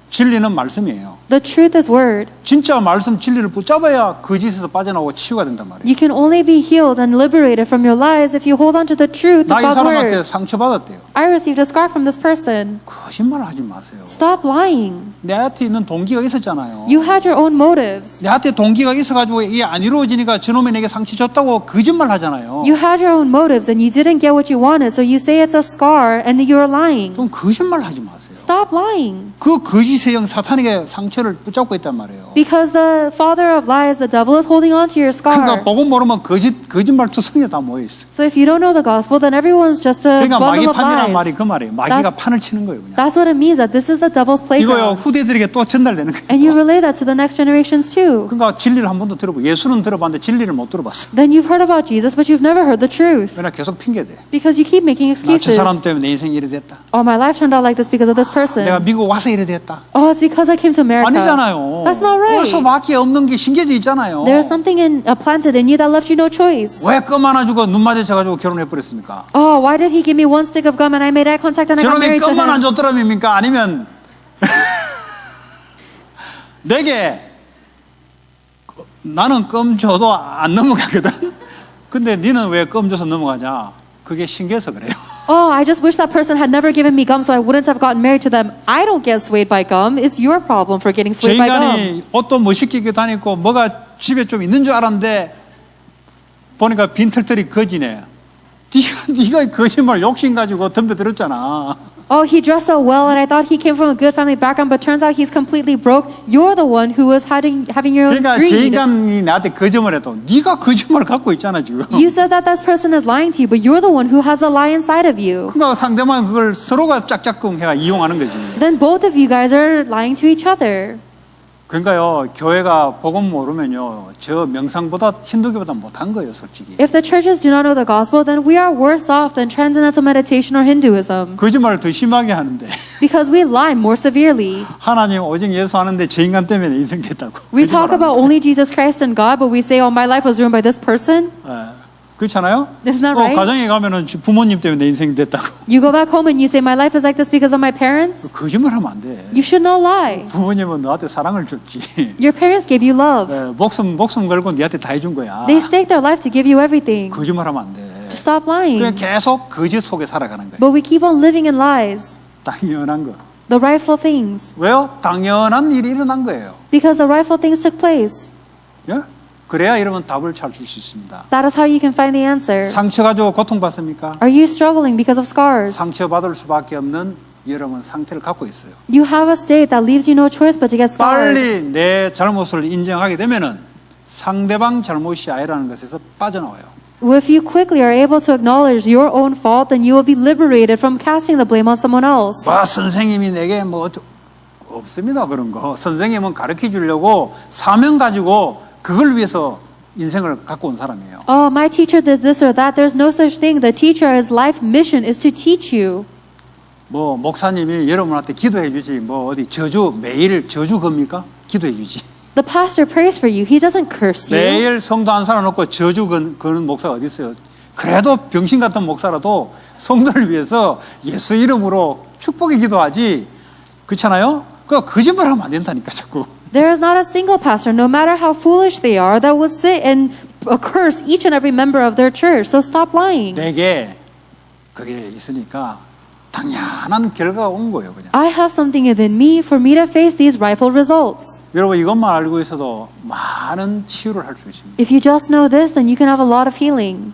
진리는 말씀이에요. The truth is word. 진짜 말씀 진리를 붙잡아야 거짓에서 빠져나오고 치유가 된단 말이에요. You can only be healed and liberated from your lies if you hold on to the truth of 나 이 God's 사람한테 word. 상처받았대요. I received a scar from this person. 거짓말 하지 마세요. Stop lying. 내한테 있는 동기가 있었잖아요. You had your own motives. 내한테 동기가 있어가지고 이게 안 이루어지니까 저놈이 내게 상처 줬다고 거짓말 하잖아요. You had your own motives and you didn't get what you wanted, so you say it's a scar and you're lying. 좀 거짓말 하지 마세요. Stop lying. 그 거짓의 영 사탄에게 상처를 붙잡고 있단 말이에요. Because the father of lies, the devil, is holding on to your 그러니까 scar. 보고 모르면 거짓말 투성이에 다 모여 있어. So if you don't know the gospel, then everyone's just a 그러니까 마귀 bundle of 판이란 말이 lies. 그 말이에요. 마귀가 판을 치는 거예요, 그냥. That's what it means, that this is the devil's 이거요 playground. 후대들에게 또 전달되는 거예요. And you relay that to the next generations too. 그러니까 진리를 한 번도 들어보고 예수는 들어봤는데 진리를 못 들어봤어. Then you've heard about Jesus, but you've never heard the truth. 왜냐 계속 핑계대. Because you keep making 나 저 excuses. 사람 때문에 내 인생이 이래 됐다. Oh, my life turned out like this because of this person. 내가 미국 와서 이래 됐다. Oh, it's because I came to America. 아니잖아요. That's not right. 어서밖에 없는 게 심겨져 있잖아요. There's something planted in you that left you no choice. 왜 껌 하나 주고 눈 마주쳐가지고 결혼해 버렸습니까? Oh, why did he give me one stick of gum and I made eye contact and I got 저놈이 married to 껌만 안 him? 줬더라입니까? 아니면 내게 나는 껌 줘도 안 넘어가거든. 근데 니는 왜 껌 줘서 넘어가냐? 그게 신기해서 그래요. Oh, I just wish that person had never given me gum so I wouldn't have gotten married to them. I don't get swayed by gum. It's your problem for getting 저 swayed by gum. 인간이 옷도 멋있게 입고 다니고 뭐가 집에 좀 있는 줄 알았는데 보니까 빈털털이 거지네. 네가 거짓말 욕심 가지고 덤벼들었잖아. Oh, he dressed so well and I thought he came from a good family background, but turns out he's completely broke. You're the one who was having your own 그러니까 제 greed. 인간이 나한테 거짓말 해도 네가 거짓말을 갖고 있잖아 지금. You said that this person is lying to you, but you're the one who has the lie inside of you. 그러니까 상대방 그걸 서로가 짝짝꿍 해가 이용하는 거지. Then both of you guys are lying to each other. 그러니까요 교회가 복음 모르면요 저 명상보다 힌두교보다 못한 거예요 솔직히. If the churches do not know the gospel, then we are worse off than transcendental meditation or Hinduism. 거짓말을 더 심하게 하는데 Because we lie more severely. 하나님 오직 예수 하는데 저 인간 때문에 인생 됐다고. We talk about only Jesus Christ and God, but we say, oh, my life was ruined by this person. 그렇잖아요? Isn't that right? 가정에 가면은 부모님 때문에 내 인생 됐다고. You go back home and you say, my life is like this because of my parents. 거짓말 하면 안 돼. You should not lie. 부모님은 너한테 사랑을 줬지. Your parents gave you love. 목숨 걸고 너한테 다 해준 거야. They staked their life to give you everything. 거짓말 하면 안 돼. To stop lying. 그냥 계속 거짓 속에 살아가는 거야. But we keep on living in lies. 당연한 거. The rightful things. 왜요? 당연한 일이 일어난 거예요. Because the rightful things took place. 예? 그래야 여러분 답을 찾을 수 있습니다. That is how you can find the answer. 상처 가지고 고통받습니까? Are you struggling because of scars? 상처받을 수밖에 없는 여러분 상태를 갖고 있어요. You have a state that leaves you no choice but to get scarred. 빨리 내 잘못을 인정하게 되면은 상대방 잘못이 아니라는 것에서 빠져나와요. If you quickly are able to acknowledge your own fault, then you will be liberated from casting the blame on someone else. 선생님이 내게 없습니다 그런 거. 선생님은 가르쳐 주려고 사명 가지고 그걸 위해서 인생을 갖고 온 사람이에요. Oh, my teacher did this or that. There's no such thing. The teacher, his life mission is to teach you. 목사님이 여러분한테 기도해 주지 어디 매일 저주 겁니까? 기도해 주지. The pastor prays for you. He doesn't curse you. 매일 성도 안 살아놓고 저주 거는 목사가 어디 있어요? 그래도 병신 같은 목사라도 성도를 위해서 예수 이름으로 축복의 기도하지. 그렇잖아요? 그 거짓말하면 안 된다니까 자꾸. There is not a single pastor, no matter how foolish they are, that will sit and curse each and every member of their church. So stop lying. 내게 그게 있으니까 당연한 결과가 온 거예요, 그냥. I have something within me for me to face these rightful results. 여러분 이것만 알고 있어도 많은 치유를 할 수 있습니다. If you just know this, then you can have a lot of healing.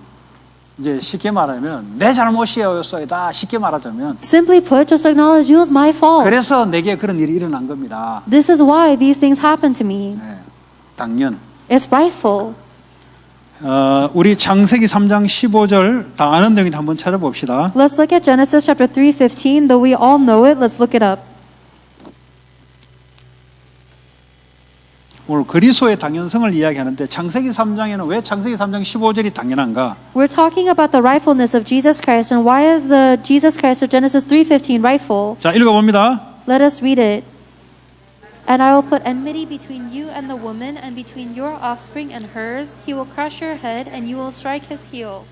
이제 쉽게 말하면 내 잘못이었어이다. 쉽게 말하자면 Simply put, just acknowledge it was my fault. 그래서 내게 그런 일이 일어난 겁니다. This is why these things happen to me. 네, 당연. It's rightful. 우리 창세기 3장 15절 다 아는 내용인데 한번 찾아봅시다. Let's look at Genesis chapter 3:15. Though we all know it, let's look it up. 오늘 그리스도의 당연성을 이야기하는데 창세기 3장에는 왜 창세기 3장 15절이 당연한가? We're talking about the rightfulness of Jesus Christ, and why is the Jesus Christ of Genesis 3:15 rightful? 자, 읽어봅니다. Let us read it. And I will put enmity between you and the woman, and between your offspring and hers. He will crush your head, and you will strike his heel.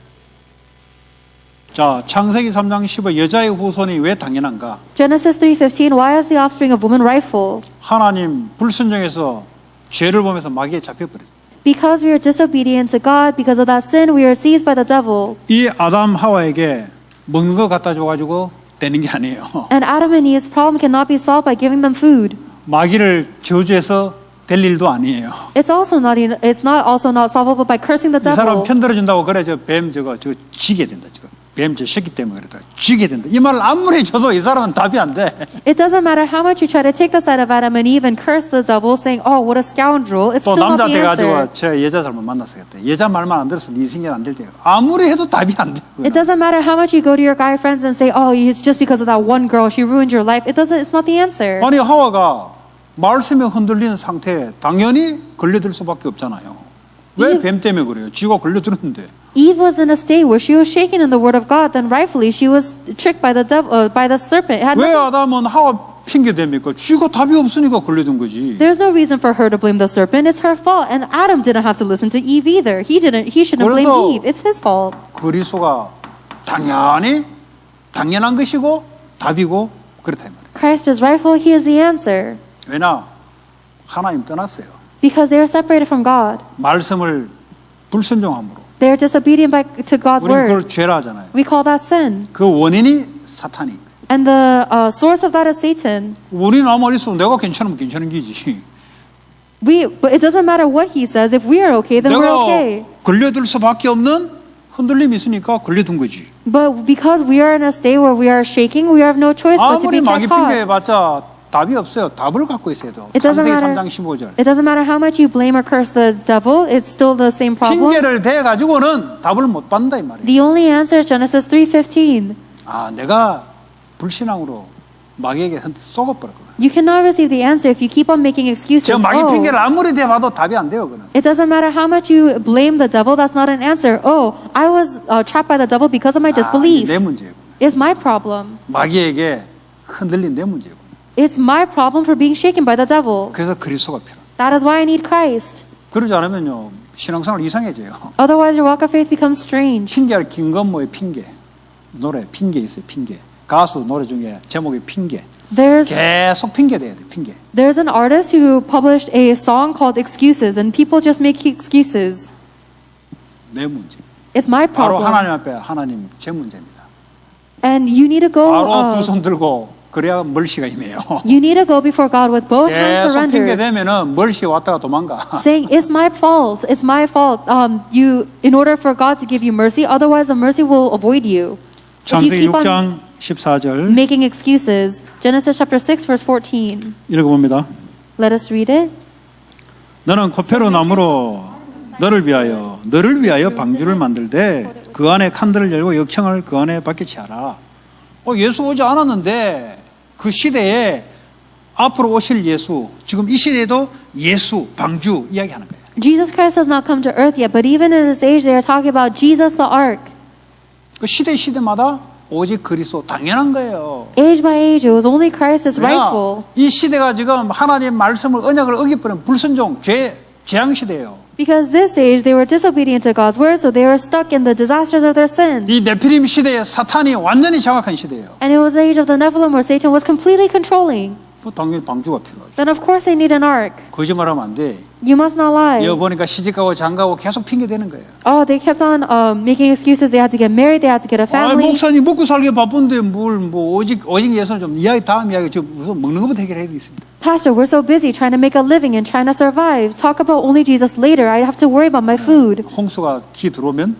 자, 창세기 3장 15 여자의 후손이 왜 당연한가? Genesis 3:15. Why is the offspring of woman rightful? 하나님 불순종해서 죄를 보면서 마귀에 잡혀버렸어요. Because we are disobedient to God, because of that sin, we are seized by the devil. 이 아담 하와에게 먹는 거 갖다 줘가지고 되는 게 아니에요. And Adam and Eve's problem cannot be solved by giving them food. 마귀를 저주해서 될 일도 아니에요. It's not also not solvable by cursing the 이 사람 devil. 편들어준다고 그래 저 뱀 저거 지게 된다 지금. 뱀 저 새끼 때문에 그러다 지게 된다. 이 말을 아무리 줘도 이 사람은 답이 안 돼. It doesn't matter how much you try to take the side of Adam and Eve and curse the devil, saying, "Oh, what a scoundrel!" It's 또 still not 남자 the answer. 돼가지고 저 여자 잘못 만났어 그때. 여자 말만 안 들어서 네 생각 안될 때. 아무리 해도 답이 안 돼. It doesn't matter how much you go to your guy friends and say, "Oh, it's just because of that one girl, she ruined your life." It's not the answer. 아니 하와가 말씀에 흔들리는 상태에 당연히 걸려들 수밖에 없잖아요. 왜 뱀 때문에 그래요? 지가 걸려들었는데. Eve was in a state where she was shaken in the word of God. Then rightfully, she was tricked by the devil, by the serpent. It had 왜 nothing- 아담은 하와 핑계 댑니까? 지가 답이 없으니까 걸려든 거지. There's no reason for her to blame the serpent. It's her fault. And Adam didn't have to listen to Eve either. He shouldn't blame 그래서- Eve. It's his fault. 그리스도가 당연한 것이고 답이고 그렇다 이 말이에요. Christ is rightful. He is the answer. 왜냐? 하나님 떠났어요. Because they are separated from God. 말씀을 불순종함으로. They are disobedient to God's 우리는 word. 그걸 죄라 하잖아요. We call that sin. 그 원인이 사탄이. And the source of that is Satan. 우리는 아무리 있어도 내가 괜찮으면 괜찮은 기지. But it doesn't matter what he says. If we are okay, then we're 내가 okay. 걸려들 수밖에 없는 흔들림이 있으니까 걸려둔 거지. But because we are in a state where we are shaking, we have no choice but to 아무리 be 마귀 kept hot. 핑계해봤자 답이 없어요. 답을 갖고 있어야 돼요. It doesn't 창세기 matter. 3장 15절. It doesn't matter how much you blame or curse the devil. It's still the same problem. 핑계를 대가지고는 답을 못 받는다 이 말이에요. The only answer is Genesis 3:15. 아, 내가 불신앙으로 마귀에게 쏘아버렸구나. You cannot receive the answer if you keep on making excuses. 저 마귀 Oh, 핑계를 아무리 대봐도 답이 안 돼요. 그는. it doesn't matter how much you blame the devil. That's not an answer. Oh, I was trapped by the devil because of my disbelief. 내 문제예요. It's my problem. 마귀에게 흔들린 내 문제예요. It's my problem for being shaken by the devil. 그래서 그리스도가 필요. That is why I need Christ. 그러지 않으면요 신앙생활 이상해져요. Otherwise, your walk of faith becomes strange. 핑계할 김건모의 핑계 노래 핑계 있어요. 핑계 가수 노래 중에 제목이 핑계. 계속 핑계 대야 돼. 핑계. There's an artist who published a song called Excuses, and people just make excuses. 내 문제. It's my 바로 problem. 하나님 앞에 하나님 제 문제입니다. And you need to go. 바로 두 손 들고 그래야 멀씨가 임해요. You need to go before God with both hands 계속 핑계 surrendered, 대면은 멀씨 왔다가 도망가. saying, "It's my fault. It's my fault." In order for God to give you mercy, otherwise the mercy will avoid you. If you 창세기 keep on 6장 14절 making excuses, Genesis chapter 6, verse 14. 읽어봅니다. Let us read it. 너는 코페로 나무로 너를 위하여 방주를 만들되 그 안에 칸들을 열고 역청을 그 안에 밖에 치하라. 예수 오지 않았는데 그 시대에 앞으로 오실 예수, 지금 이 시대에도 예수, 방주 이야기하는 거예요. Jesus Christ has not come to earth yet, but even in this age, they are talking about Jesus the ark. 그 시대마다 오직 그리스도 당연한 거예요. Age by age, it was only Christ is 왜냐? rightful. 이 시대가 지금 하나님 말씀을 언약을 어기버린 불순종, 재앙 시대예요. Because this age, they were disobedient to God's word, so they were stuck in the disasters of their sin. 이 네피림 시대에 사탄이 완전히 장악한 시대예요. And it was the age of the Nephilim where Satan was completely controlling. 뭐 당연히 방주가 필요하죠. then of course they need an ark. 거짓말하면 안 돼. You must not lie. 여기 보니까 시집가고 장가고 계속 핑계 대는 거예요. Oh, they kept on making excuses. They had to get married. They had to get a 아, family. 목사님 먹고 살기 바쁜데 뭘 뭐 오직 예수는 좀 이야기 다음 이야기 저 무슨 먹는 것부터 해결해야 되겠습니다. Pastor, we're so busy trying to make a living and trying to survive. Talk about only Jesus later. I have to worry about my food. 홍수가 기 들어오면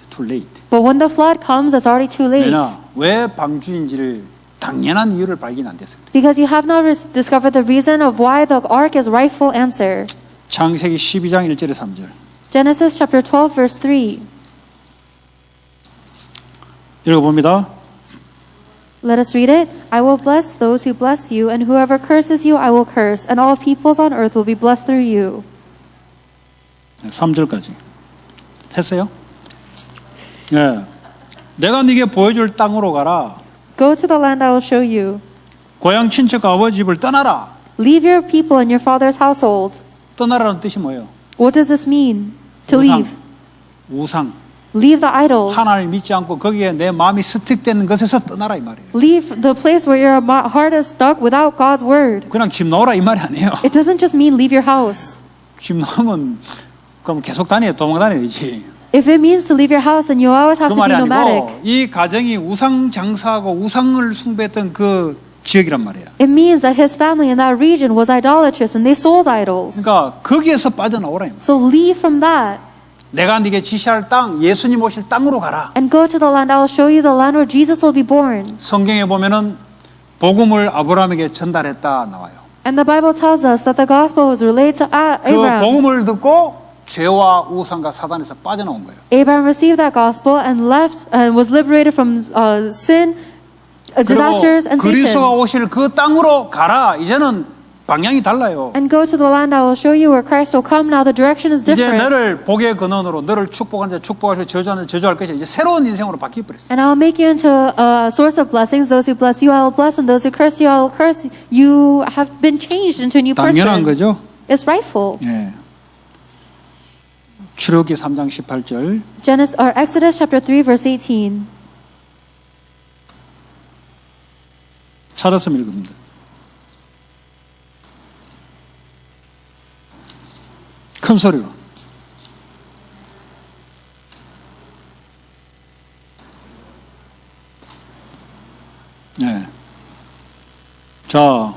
too late. But when the flood comes, it's already too late. 왜냐? 왜 방주인지를 당연한 이유를 발견 안 됐습니다. Because you have not discovered the reason of why the ark is rightful answer. 창세기 12장 1절에 3절. Genesis chapter 12 verse 3. 읽어봅니다. Let us read it. I will bless those who bless you, and whoever curses you, I will curse, and all peoples on earth will be blessed through you. 3절까지. 했어요? 예. 내가 네게 보여줄 땅으로 가라. Go to the land I will show you. 고향 친척 아버지 집을 떠나라. Leave your people and your father's household. 떠나라는 뜻이 뭐예요? What does this mean? To leave. 우상. Leave the idols. 하나님을 믿지 않고 거기에 내 마음이 스틱되는 것에서 떠나라 이 말이에요. Leave the place where your heart is stuck without God's word. 그냥 집 나오라 이 말이 아니에요. It doesn't just mean leave your house. 집 나오면 그럼 계속 도망 다녀야지. If it means to leave your house, then you always have 그 to be 말이 nomadic. 아니고 이 가정이 우상 장사하고 우상을 숭배했던 그 지역이란 말이에요. It means that his family in that region was idolatrous and they sold idols. 그러니까 거기에서 빠져나오라 이 말이에요. So leave from that 내가 네게 지시할 땅, 예수님 오실 땅으로 가라. and go to the land. I will show you the land where Jesus will be born. 성경에 보면은 복음을 아브라함에게 전달했다 나와요. And the Bible tells us that the gospel was relayed to 그 Abraham. 복음을 듣고 죄와 우상과 사단에서 빠져나온 거예요. Abraham received that gospel and left and was liberated from sin, disasters, and 그리스도가 Satan. 오실 그 땅으로 가라. 이제는 방향이 달라요. And go to the land I will show you where Christ will come. Now the direction is 이제 different. 너를 복의 근원으로 너를 축복하는 자 축복하시고 저주하는 자 저주할 것이 이제 새로운 인생으로 바뀌어 버렸어요. And I will make you into a source of blessings. Those who bless you, I will bless, and those who curse you, I will curse. You have been changed into a new 당연한 person. 거죠. It's rightful. 예. 출애굽기 3장 18절. Exodus chapter 3 verse 18. 찾아서 읽습니다. 큰 소리로. 네. 자,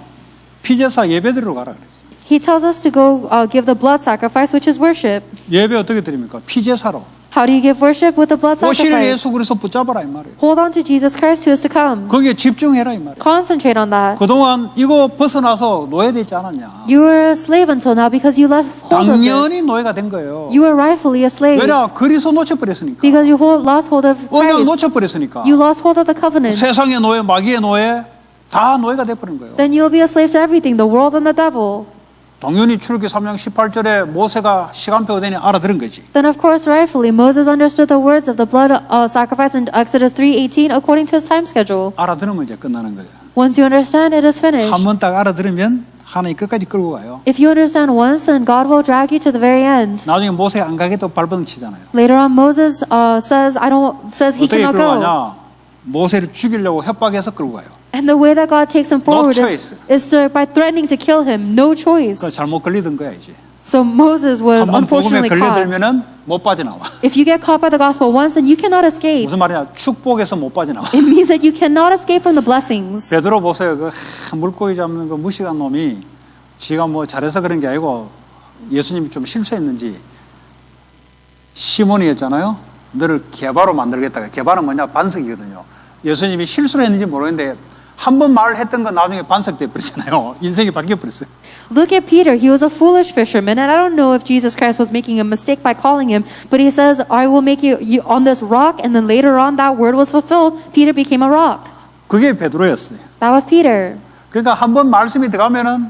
피제사 예배드리러 가라 그랬어요. He tells us to go give the blood sacrifice, which is worship. 예배 어떻게 드립니까? 피제사로. How do you give worship? With the blood 오실 sacrifice. 예수 그리스도 붙잡아라 이 말이에요. Hold on to Jesus Christ who is to come. 거기에 집중해라 이 말이에요. Concentrate on that. 그동안 이거 벗어나서 노예되지 않았냐? You were a slave until now because you left hold of 당연히 this. 노예가 된 거예요. You were rightfully a slave 왜냐? 그리스도 놓쳐버렸으니까. because you lost hold of 언약 Christ. 놓쳐버렸으니까. You lost hold of the covenant. 세상의 노예, 마귀의 노예 다 노예가 돼버린 거예요. Then you'll be a slave to everything, the world and the devil. 당연히 출애굽기 3장 18절에 모세가 시간표 되니 알아들은 거지. Then of course, rightfully, Moses understood the words of the blood sacrifice in Exodus 3:18 according to his time schedule. 알아들으면 이제 끝나는 거예요. Once you understand, it is finished. 한 번 딱 알아들으면 하나님 끝까지 끌고 가요. If you understand once, then God will drag you to the very end. 나중에 모세 안 가겠다고 발버둥 치잖아요. Later on, Moses says he 어떻게 cannot 끌고 go. 가냐? 모세를 죽이려고 협박해서 끌고 가요. And the way that God takes him forward choice. is by threatening to kill him. No choice. 그러니까 잘못 걸리던 거야 이제. So Moses was 한 번 복음에 unfortunately caught. 걸려들면은 못 빠져나와. If you get caught by the gospel once, then you cannot escape. 무슨 말이냐? 축복에서 못 빠져나와. It means that you cannot escape from the blessings. 베드로 보세요. 그 물고기 잡는 그 무식한 놈이 지가 뭐 잘해서 그런 게 아니고 예수님이 좀 실수했는지 시몬이었잖아요. 너를 개바로 만들겠다. 개바는 뭐냐? 반석이거든요. 예수님이 실수를 했는지 모르겠는데 한 번 말을 했던 건 나중에 반석돼 버리잖아요. 인생이 바뀌어 버렸어요. Look at Peter. He was a foolish fisherman, and I don't know if Jesus Christ was making a mistake by calling him, but he says, I will make you on this rock, and then later on that word was fulfilled. Peter became a rock. 그게 베드로였어요. That was Peter. 그러니까 한 번 말씀이 들어가면은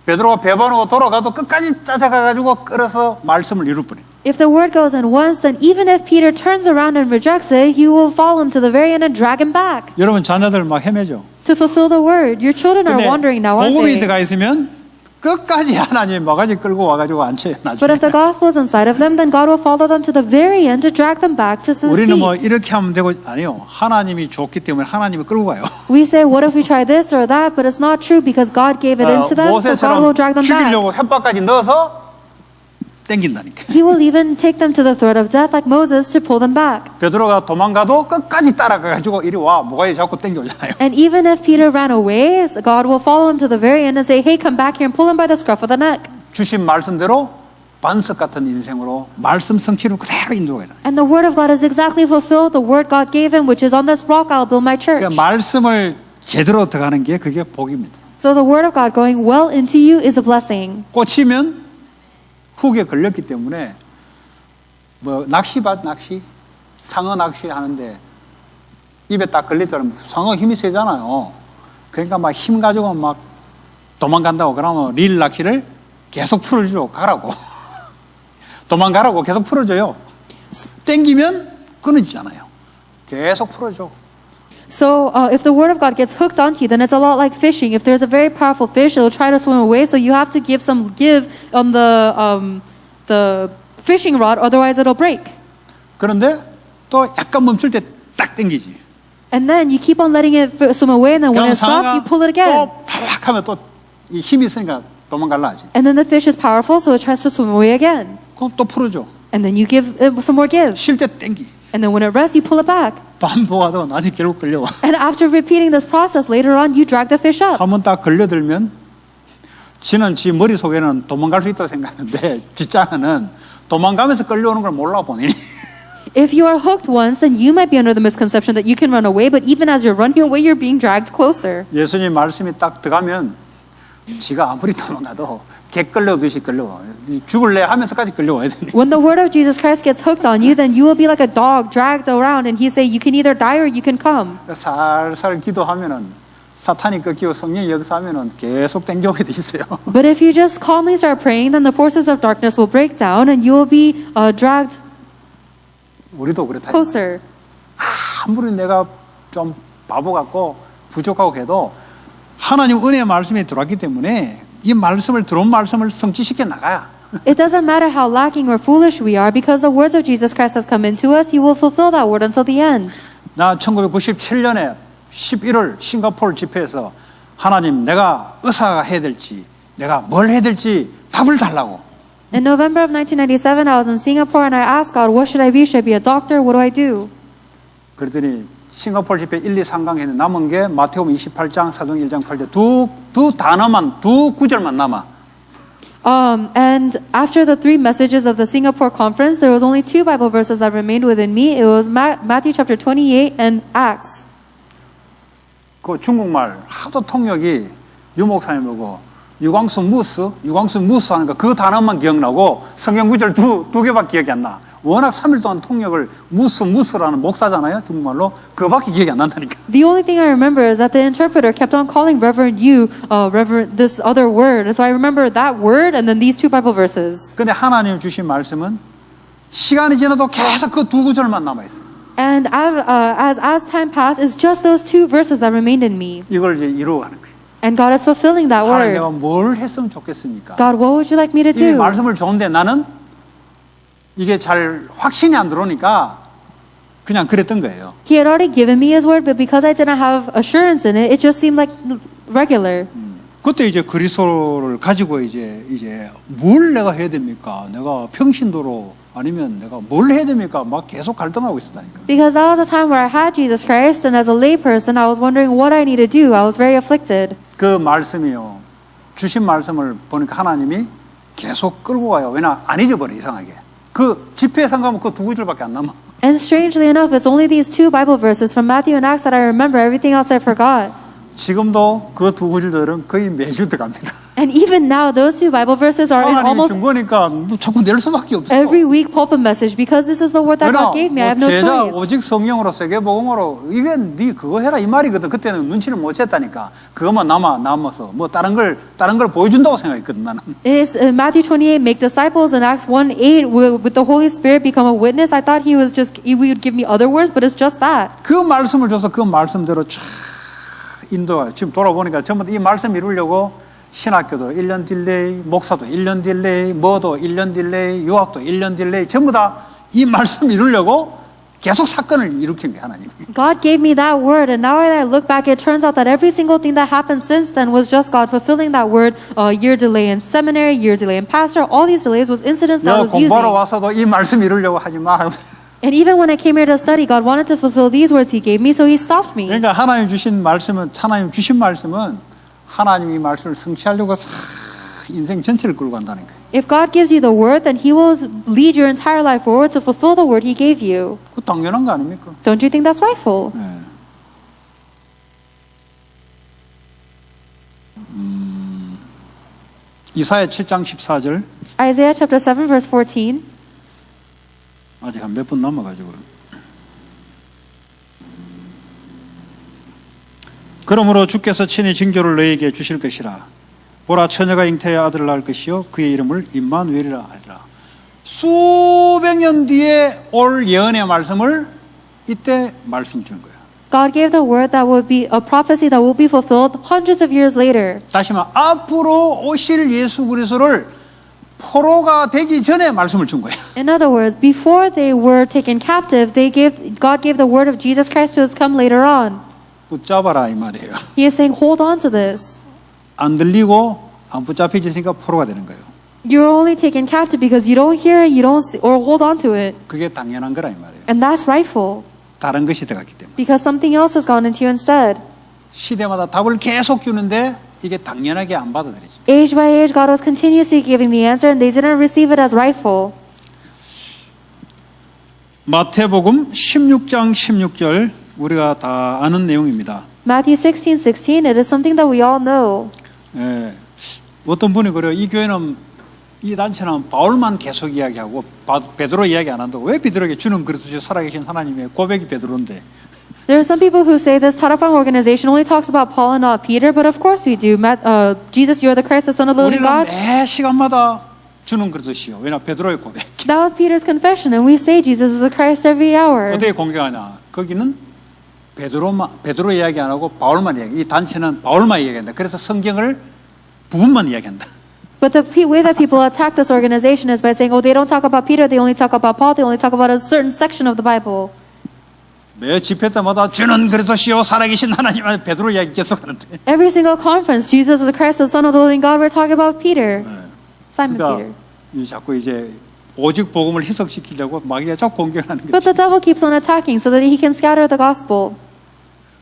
베드로가 배반하고 돌아가도 끝까지 짜져가가지고 끌어서 말씀을 이룰 뿐이에요. If the word goes in once, then even if Peter turns around and rejects it, he will follow him to the very end and drag him back 여러분 자녀들 막 헤매죠. to fulfill the word. Your children are 근데 wandering now, aren't 복음이 they? 들어가 있으면 끝까지 하나님 뭐가지 끌고 와가지고 앉혀요. But 나중에. if the gospel is inside of them, then God will follow them to the very end to drag them back to the 우리는 뭐 seat. 이렇게 하면 되고 아니요. 하나님이 좋기 때문에 하나님이 끌고 가요. We say, what if we try this or that? But it's not true because God gave it into them, so God will drag 모세처럼 them back. 죽이려고 협박까지 넣어서 땡긴다니까. He will even take them to the threat of death like Moses to pull them back. 베드로가 도망가도 끝까지 따라가가지고 이리 와 뭐가 자꾸 땡겨오잖아요. And even if Peter ran away, God will follow him to the very end and say, hey, come back here and pull him by the scruff of the neck. 주신 말씀대로 반석 같은 인생으로 말씀 성취로 그대로 인도해야 돼. And the word of God is exactly fulfilled, the word God gave him, which is on this rock I'll build my church. 그러니까 말씀을 제대로 들어가는 게 그게 복입니다. So the word of God going well into you is a blessing. 꽂히면 훅에 걸렸기 때문에 뭐 낚시밭 낚시 상어 낚시 하는데 입에 딱 걸렸잖아요. 상어 힘이 세잖아요. 그러니까 막 힘 가지고 막 도망간다고 그러면 릴 낚시를 계속 풀어줘 가라고 도망가라고 계속 풀어줘요. 땡기면 끊어지잖아요. 계속 풀어줘. So if the word of God gets hooked onto you, then it's a lot like fishing. If there's a very powerful fish, it'll try to swim away. So you have to give on the fishing rod, otherwise it'll break. 그런데 또 약간 멈출 때 딱 땡기지. And then you keep on letting it swim away, and then when 그럼 it stops, you pull it again. 또 팍 하면 또 이 힘이 있으니까 도망갈라 하지. And then the fish is powerful, so it tries to swim away again. 그럼 또 풀어줘. And then you give it some more give. 쉴 때 땡기. And then when it rests, you pull it back. 반복하다가 나중에 결국 끌려와. And after repeating this process, later on, you drag the fish up. 한번 딱 걸려들면 지는 지 머릿속에는 도망갈 수 있다고 생각하는데 뒷자는 도망가면서 끌려오는 걸 몰라 본인이. If you are hooked once, then you might be under the misconception that you can run away, but even as you're running away, you're being dragged closer. 예수님 말씀이 딱 들어가면 지가 아무리 도망가도 개 끌려오듯이 끌려와. 죽을래 하면서까지 끌려와야 되네. When the word of Jesus Christ gets hooked on you, then you will be like a dog dragged around, and he say, you can either die or you can come. 살살 기도하면은 사탄이 꺾이고 성령이 역사하면은 계속 땡겨오게 돼 있어요. But if you just calmly start praying, then the forces of darkness will break down, and you will be dragged 우리도 그렇다. closer. 아무리 내가 좀 바보 같고 부족하고 해도 하나님 은혜의 말씀이 들어왔기 때문에 이 말씀을 들어온 말씀을 성취시켜 나가야. It doesn't matter how lacking or foolish we are, because the words of Jesus Christ has come into us, he will fulfill that word until the end. 나 1997년에 11월 싱가포르 집회에서 하나님 내가 의사가 해야 될지 내가 뭘 해야 될지 답을 달라고. In November of 1997, I was in Singapore and I asked God, what should I be? Should I be a doctor? What do I do? 그랬더니 싱가포르 집회 1, 2, 3강 했는데 남은 게 마태복음 28장, 사도행 1장 8절 두 단어만 두 구절만 남아. And after the 3 messages of the Singapore conference, there was only 2 Bible verses that remained within me. It was Matthew chapter 28 and Acts. 그 중국말 하도 통역이 유목사님 보고 유광수 무스 하는 거 그 단어만 기억나고 성경 구절 두 개밖에 기억이 안 나. 워낙 3일 동안 통역을 무스라는 목사잖아요. 중국말로. 그거밖에 기억이 안 난다니까. The only thing I remember is that the interpreter kept on calling Reverend you, Reverend this other word. So I remember that word and then these 2 Bible verses. 근데 하나님 주신 말씀은 시간이 지나도 계속 그 두 구절만 남아있어요. And as time passed, it's just those 2 verses that remained in me. 이걸 이제 이루어가는 거예요. And God is fulfilling that 하나님 내가 word. 뭘 했으면 좋겠습니까? God, what would you like me to 이 do? 말씀을 좋은데 나는 이게 잘 확신이 안 들어오니까 그냥 그랬던 거예요. He had already given me his word, but because I didn't have assurance in it, it just seemed like regular. 그때 이제 그리스도를 가지고 이제 뭘 내가 해야 됩니까? 내가 평신도로 아니면 내가 뭘 해야 됩니까? 막 계속 갈등하고 있었다니까. Because that was a time where I had Jesus Christ, and as a layperson, I was wondering what I need to do. I was very afflicted. 그 말씀이요. 주신 말씀을 보니까 하나님이 계속 끌고 가요. 왜냐? 안 잊어버려 이상하게. 그 집회에 상가면 그 두 구절밖에 안 남아. And strangely enough, it's only these 2 Bible verses from Matthew and Acts that I remember. Everything else I forgot. 지금도 그 두 구절들은 거의 매주 들어갑니다. And even now, those 2 Bible verses are in 하나님이 almost 준 거니까 뭐 자꾸 낼 수밖에 없어. every week pulpit message, because this is the word that 왜냐? God gave me. I have no 제자 choice. 오직 성령으로 세계복음으로 이게 네 그거 해라 이 말이거든. 그때는 눈치를 못 챘다니까. 그것만 남아서 뭐 다른 걸 보여준다고 생각했거든 나는. It is Matthew 28, make disciples, and Acts 1:8, with the Holy Spirit become a witness. I thought he would give me other words, but it's just that. 그 말씀을 줘서 그 말씀대로 쫙 인도가 지금 돌아보니까 전부 다 이 말씀 이루려고 신학교도 1년 딜레이, 목사도 1년 딜레이, 뭐도 1년 딜레이, 유학도 1년 딜레이, 전부 다 이 말씀 이루려고 계속 사건을 일으킨 거예요, 하나님이. God gave me that word, and now that I look back, it turns out that every single thing that happened since then was just God fulfilling that word. A year delay in seminary, year delay in pastor, all these delays was incidents that 너 was using. 공부하러 와서도 이 말씀 이루려고 하지 마. And even when I came here to study, God wanted to fulfill these words He gave me, so He stopped me. 그러니까 하나님 주신 말씀은 하나님이 말씀을 성취하려고 인생 전체를 끌고 간다는 거예요. If God gives you the word, then He will lead your entire life forward to fulfill the word He gave you. 그 당연한 거 아닙니까? Don't you think that's rightful? 네. 이사야 7장 14절 Isaiah chapter 7, verse 14. 아직 한 몇 분 남아가지고 그러므로 주께서 친히 징조를 너에게 주실 것이라 보라 처녀가 잉태의 아들을 낳을 것이요 그의 이름을 임마누엘이라 하리라. 수백 년 뒤에 올 예언의 말씀을 이때 말씀 준 거예요. God gave the word that would be a prophecy that will be fulfilled hundreds of years later. 다시 말해 앞으로 오실 예수 그리스도를 포로가 되기 전에 말씀을 준 거예요. In other words, before they were taken captive, God gave the word of Jesus Christ who has come later on. 붙잡아라 이 말이에요. He is saying, hold on to this. 안 들리고 안 붙잡혀지니까 포로가 되는 거예요. You're only taken captive because you don't hear it, you don't see, or hold on to it. 그게 당연한 거라 이 말이에요. And that's rightful 다른 것이 들어갔기 때문에. because something else has gone into you instead. 시대마다 답을 계속 주는데 이게 당연하게 안 받아들이죠. Age by age, God was continuously giving the answer and they didn't receive it as rightful. 마태복음 16장 16절 우리가 다 아는 내용입니다. Matthew 16:16, it is something that we all know. 예, 어떤 분이 그래요. 이 교회는 이 단체는 바울만 계속 이야기하고 베드로 이야기 안 한다고. 왜 베드로에게 주는 그리스도 살아계신 하나님의 고백이 베드로인데. There are some people who say this Tarapang organization only talks about Paul and not Peter, but of course we do. Jesus, you are the Christ, the Son of the living 우리는 God. 매 시간마다 주는 그리스도시요. 왜냐 베드로의 고백. That was Peter's confession, and we say Jesus is the Christ every hour. 어떻게 공개하냐? 거기는 베드로 이야기 안 하고 바울만 이야기. 이 단체는 바울만 이야기한다. 그래서 성경을 부분만 이야기한다. But the way that people attack this organization is by saying, oh, they don't talk about Peter, they only talk about Paul, they only talk about a certain section of the Bible. 매 집회 때마다 주는 그리스도시요 살아계신 하나님 베드로 이야기 계속하는데. Every single conference, Jesus is the Christ, the Son of the living God, we're talking about Peter. Simon Peter. 이 자꾸 이제 오직 복음을 희석시키려고 마귀가 자꾸 공격하는 거죠. But the devil keeps on attacking so that he can scatter the gospel.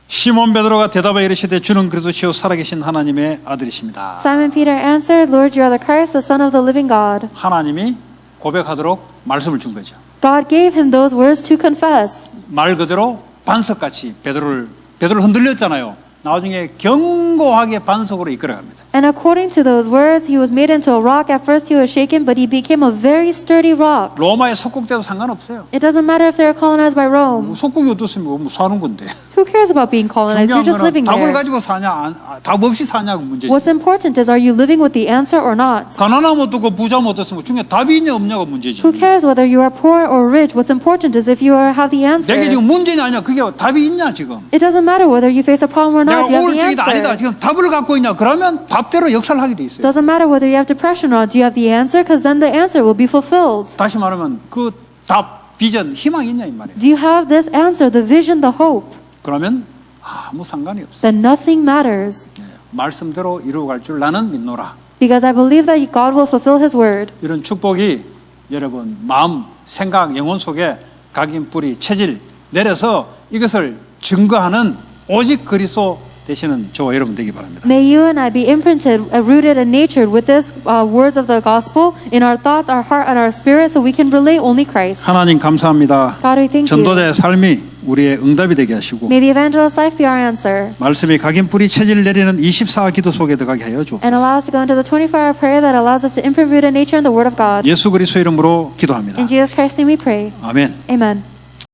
시몬 베드로가 대답하여 이르시되 주는 그리스도시요 살아계신 하나님의 아들이십니다. Simon Peter answered, Lord, you are the Christ, the Son of the living God. 하나님이 고백하도록 말씀을 준 거죠. God gave him those words to confess. 말 그대로 반석같이 베드로를 흔들렸잖아요. 나중에 견고하게 반석으로 이끌어갑니다. And according to those words, he was made into a rock. At first he was shaken, but he became a very sturdy rock. 로마에 속국돼도 상관없어요. It doesn't matter if they're colonized by Rome. 속국이 어떻습니까? 뭐 사는 건데. Who cares about being colonized? You're 중요한 just 거는 living 답을 there. 가지고 사냐, 답 없이 사냐고 문제지. What's important is, are you living with the answer or not? 가난하면 어떻고 부자면 어떻습니까? 중에 답이 있냐 없냐가 문제지. Who cares whether you are poor or rich? What's important is if you have the answer. 내게 지금 문제냐 아니야? 그게 답이 있냐 지금? It doesn't matter whether you face a problem or 내가 not. Do you have the 우울증이다 아니다. answer? 지금 답을 갖고 있냐? 그러면 답대로 역사를 하게 돼 있어요. Doesn't matter whether you have depression or not. Do you have the answer? Because then the answer will be fulfilled. 다시 말하면 그 답, 비전, 희망이 있냐 이 말이에요. Do you have this answer, the vision, the hope? 그러면 아무 상관이 없어. Then nothing matters. 말씀대로 이루어갈 줄 나는 믿노라. Because I believe that God will fulfill His word. 이런 축복이 여러분 마음, 생각, 영혼 속에 각인 뿌리, 체질 내려서 이것을 증거하는 오직 그리스도 되시는 저와 여러분 되기 바랍니다. May you and I be imprinted, rooted and natured with this words of the gospel in our thoughts, our heart, and our spirit, so we can relate only Christ. 하나님 감사합니다. God, we thank you. 전도자의 삶이 우리의 응답이 되게 하시고 May the evangelist's life be our answer. 말씀이 각인 뿌리 체질 내리는 24 기도 속에 들어가게 하여 And 주옵소서. allow us to go into the 24-hour prayer that allows us to imprint rooted nature in the word of God. 예수 그리스도 이름으로 기도합니다. In Jesus Christ's name we pray. 아멘. Amen.